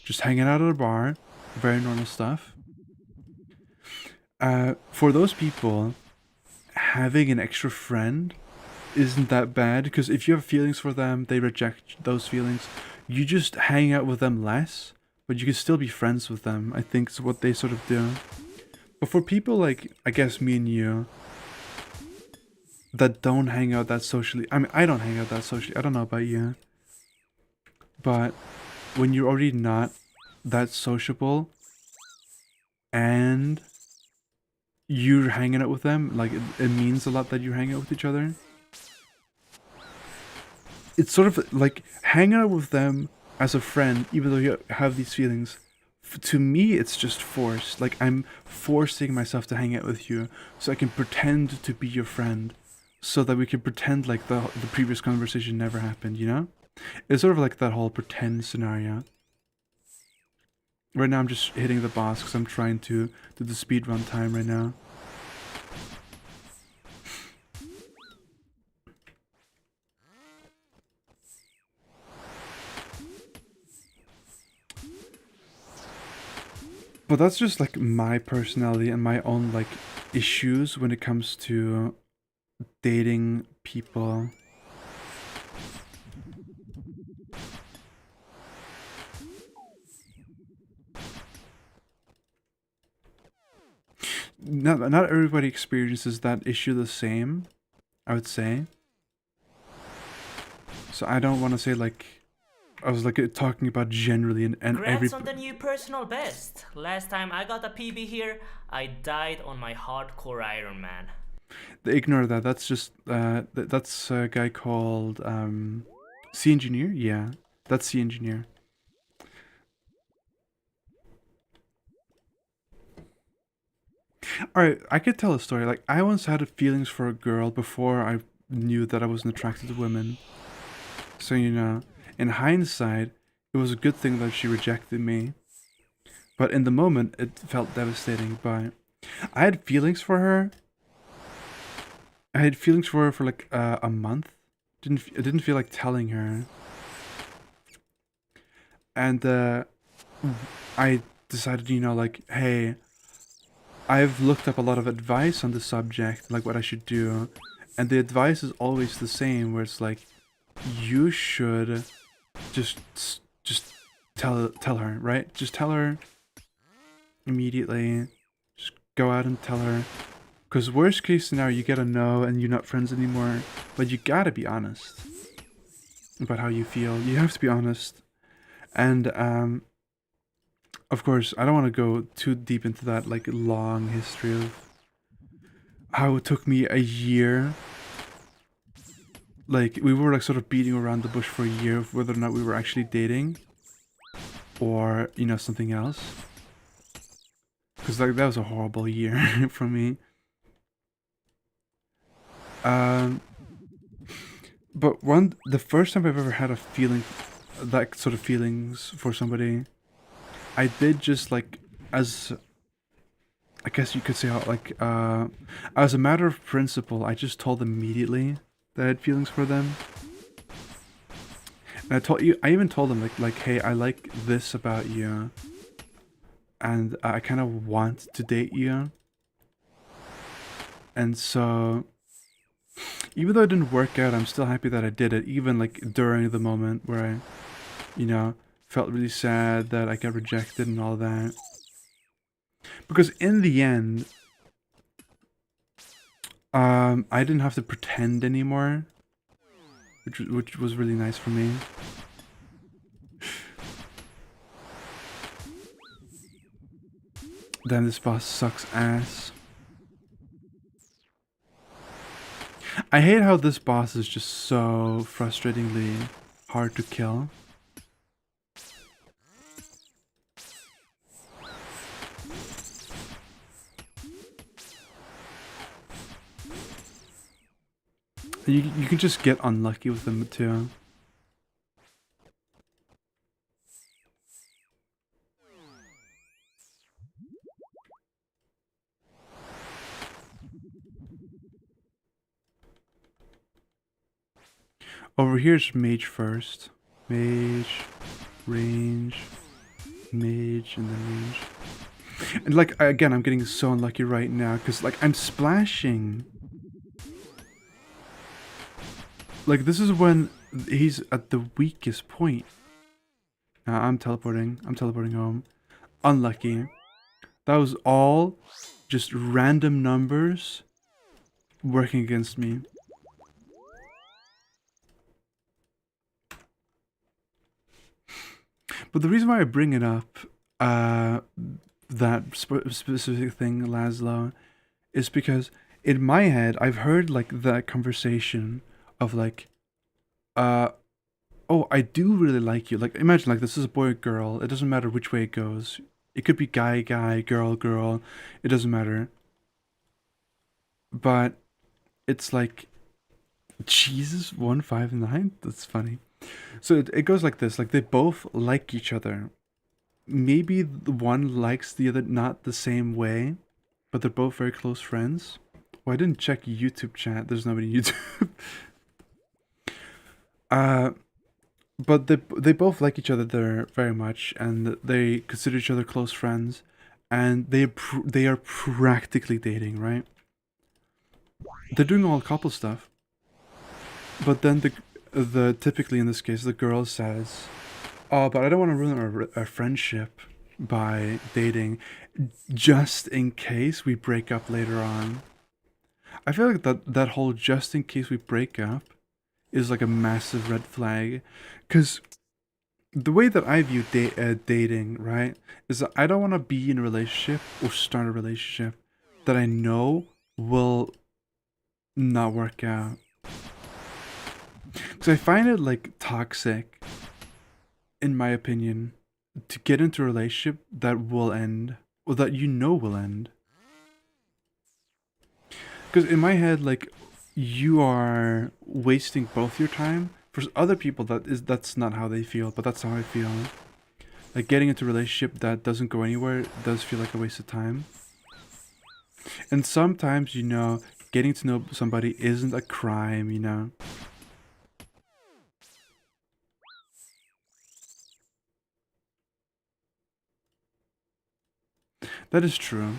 just hanging out at a bar. Very normal stuff. For those people, having an extra friend isn't that bad because if you have feelings for them, they reject those feelings. You just hang out with them less, but you can still be friends with them. I think is what they sort of do. But for people like, I guess me and you, that don't hang out that socially. I mean, I don't hang out that socially. I don't know about you. But when you're already not that sociable and you're hanging out with them, like it means a lot that you're hanging out with each other. It's sort of like hanging out with them as a friend, even though you have these feelings. To me, it's just forced. Like I'm forcing myself to hang out with you so I can pretend to be your friend, so that we can pretend like the previous conversation never happened, you know? It's sort of like that whole pretend scenario. Right now I'm just hitting the boss because I'm trying to do the speedrun time right now. But that's just like my personality and my own like issues when it comes to dating people. Not everybody experiences that issue the same, I would say. So I don't want to say like I was like talking about generally and every. Congrats on the new personal best. Last time I got a PB here, I died on my hardcore Iron Man. Ignore that. That's just that's a guy called C Engineer. Yeah, that's C Engineer. Alright, I could tell a story. Like, I once had feelings for a girl before I knew that I wasn't attracted to women. So, you know, in hindsight, it was a good thing that she rejected me. But in the moment, it felt devastating. But I had feelings for her. I had feelings for her for like a month. It didn't feel like telling her. And I decided, you know, like, hey, I've looked up a lot of advice on the subject, like what I should do, and the advice is always the same, where it's like, you should just tell her, right? Just tell her immediately. Just go out and tell her. Because worst case scenario, you get a no and you're not friends anymore, but you gotta be honest about how you feel. You have to be honest. And of course, I don't want to go too deep into that like long history of how it took me a year. Like, we were like sort of beating around the bush for a year of whether or not we were actually dating or, you know, something else. Because like that was a horrible year for me. But the first time I've ever had a feeling, that sort of feelings for somebody, I did just like, as I guess you could say, like, as a matter of principle, I just told them immediately that I had feelings for them. And I even told them, like, hey, I like this about you. And I kind of want to date you. And so, even though it didn't work out, I'm still happy that I did it, even, like, during the moment where I, you know, felt really sad that I got rejected and all that. Because in the end, I didn't have to pretend anymore, which was really nice for me. Damn, this boss sucks ass. I hate how this boss is just so frustratingly hard to kill. You can just get unlucky with them too. Over here's mage first. Mage, range, mage, and then range. And like, again, I'm getting so unlucky right now because like I'm splashing. Like, this is when he's at the weakest point. I'm teleporting home. Unlucky. That was all just random numbers working against me. But the reason why I bring it up, that specific thing, Laszlo, is because in my head, I've heard like that conversation of like, oh, I do really like you. Like, imagine like this is a boy or girl. It doesn't matter which way it goes. It could be guy, guy, girl, girl. It doesn't matter. But it's like, Jesus, 159? That's funny. So it goes like this. Like, they both like each other. Maybe the one likes the other not the same way, but they're both very close friends. Well, I didn't check YouTube chat. There's nobody on YouTube. But they both like each other there very much, and they consider each other close friends, and they are practically dating, right? They're doing all couple stuff, but then the typically in this case the girl says, "Oh, but I don't want to ruin our friendship by dating, just in case we break up later on." I feel like that whole "just in case we break up" is like a massive red flag, because the way that I view dating, right, is that I don't want to be in a relationship or start a relationship that I know will not work out. Because I find it like toxic, in my opinion, to get into a relationship that will end, or that you know will end. Because in my head, like, you are wasting both your time. For other people, that's not how they feel, but that's how I feel. Like, getting into a relationship that doesn't go anywhere does feel like a waste of time. And sometimes, you know, getting to know somebody isn't a crime, you know. That is true.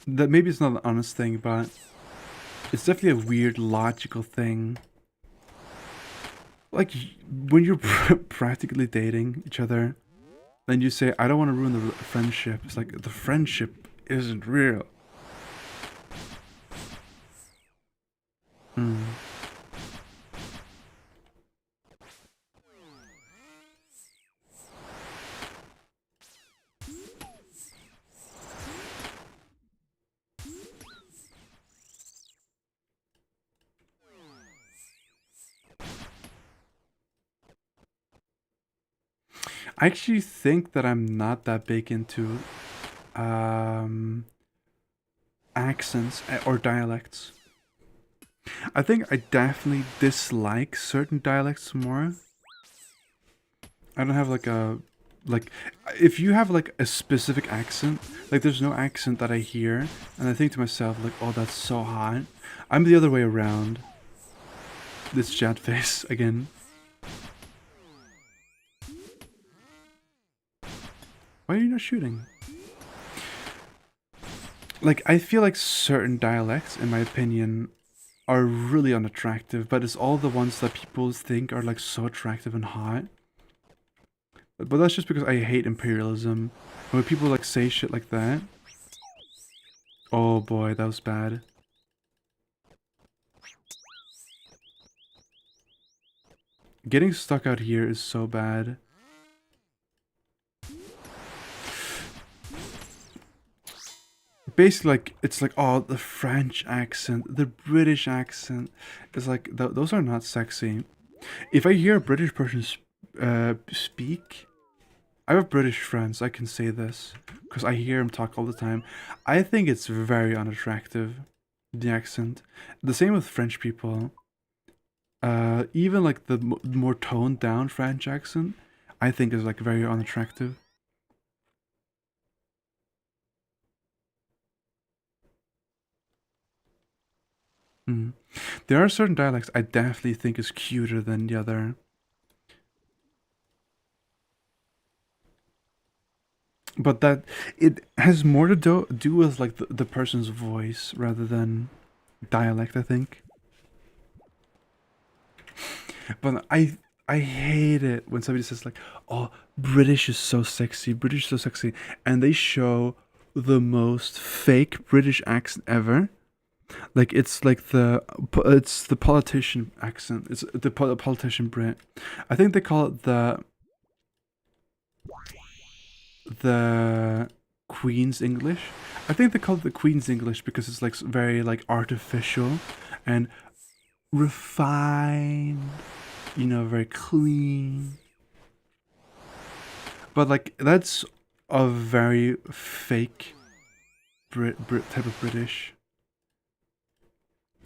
That maybe it's not an honest thing, but it's definitely a weird logical thing. Like, when you're practically dating each other, then you say, I don't want to ruin the friendship. It's like, the friendship isn't real. I actually think that I'm not that big into accents or dialects. I think I definitely dislike certain dialects more. I don't have like a Like, if you have like a specific accent, like there's no accent that I hear, and I think to myself like, oh, that's so hot. I'm the other way around. This chat face again. Why are you not shooting? Like, I feel like certain dialects, in my opinion, are really unattractive, but it's all the ones that people think are like so attractive and hot. But that's just because I hate imperialism. And when people like say shit like that, oh boy, that was bad. Getting stuck out here is so bad. Basically, like, it's like, oh, the French accent, the British accent. It's like, those are not sexy. If I hear a British person speak, I have British friends, I can say this, because I hear him talk all the time. I think it's very unattractive, the accent. The same with French people. Even like the more toned down French accent, I think is like very unattractive. Mm. There are certain dialects I definitely think is cuter than the other. But that it has more to do with like the person's voice rather than dialect, I think. But I hate it when somebody says like, "Oh, British is so sexy, British is so sexy," and they show the most fake British accent ever. Like it's like it's the politician accent. It's the politician Brit. I think they call it the Queen's English. I think they call it the Queen's English because it's like very like artificial and refined, you know, very clean. But like that's a very fake Brit type of British.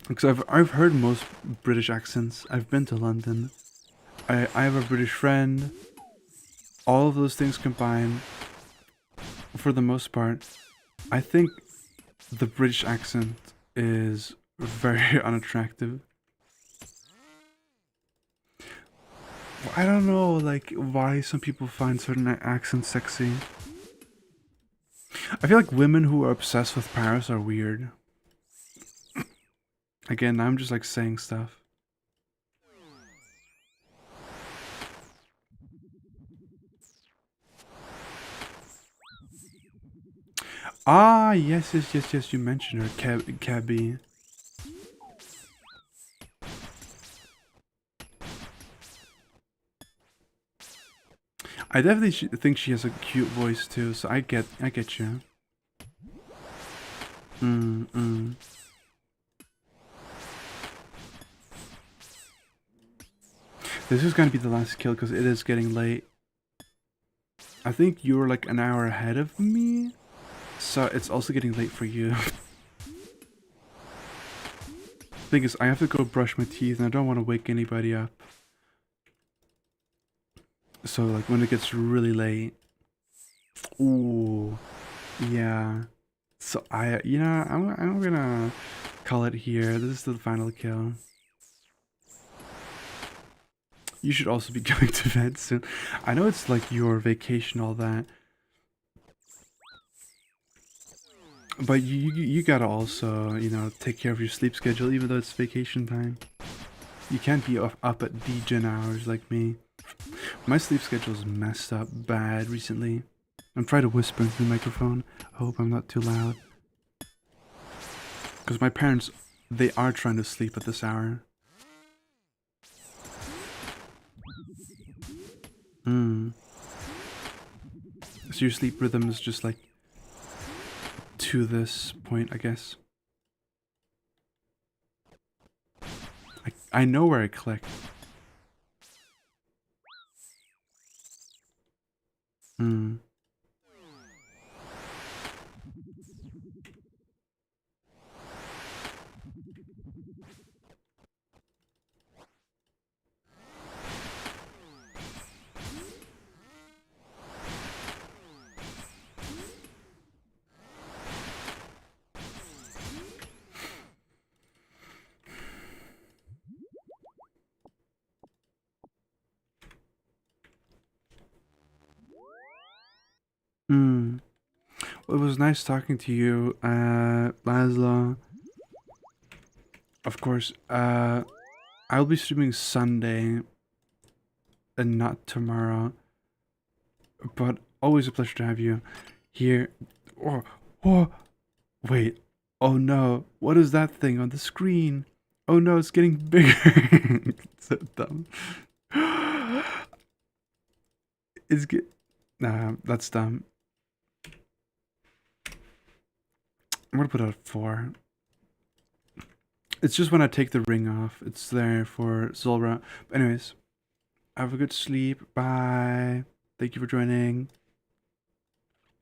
Because I've heard most British accents. I've been to London. I have a British friend. All of those things combined, for the most part, I think the British accent is very unattractive. I don't know, like, why some people find certain accents sexy. I feel like women who are obsessed with Paris are weird. Again, I'm just like saying stuff. Ah, yes, you mentioned her, Cabby. I definitely think she has a cute voice too, so I get you. This is gonna be the last kill because it is getting late. I think you're like an hour ahead of me, so it's also getting late for you. Thing is, I have to go brush my teeth and I don't want to wake anybody up. So like when it gets really late. Ooh, yeah. So I'm gonna call it here. This is the final kill. You should also be going to bed soon. I know it's like your vacation, all that. But you gotta also, you know, take care of your sleep schedule even though it's vacation time. You can't be up at degen hours like me. My sleep schedule's messed up bad recently. I'm trying to whisper into the microphone. I hope I'm not too loud. Because my parents, they are trying to sleep at this hour. So your sleep rhythm is just like to this point, I guess. I know where I clicked. Hmm. Well, it was nice talking to you, Laszlo. Of course, I'll be streaming Sunday and not tomorrow. But always a pleasure to have you here. Oh, oh, wait. Oh no, what is that thing on the screen? Oh no, it's getting bigger. It's so dumb. Nah, that's dumb. I'm gonna put it at 4. It's just when I take the ring off, it's there for Zulra. But anyways, have a good sleep. Bye. Thank you for joining.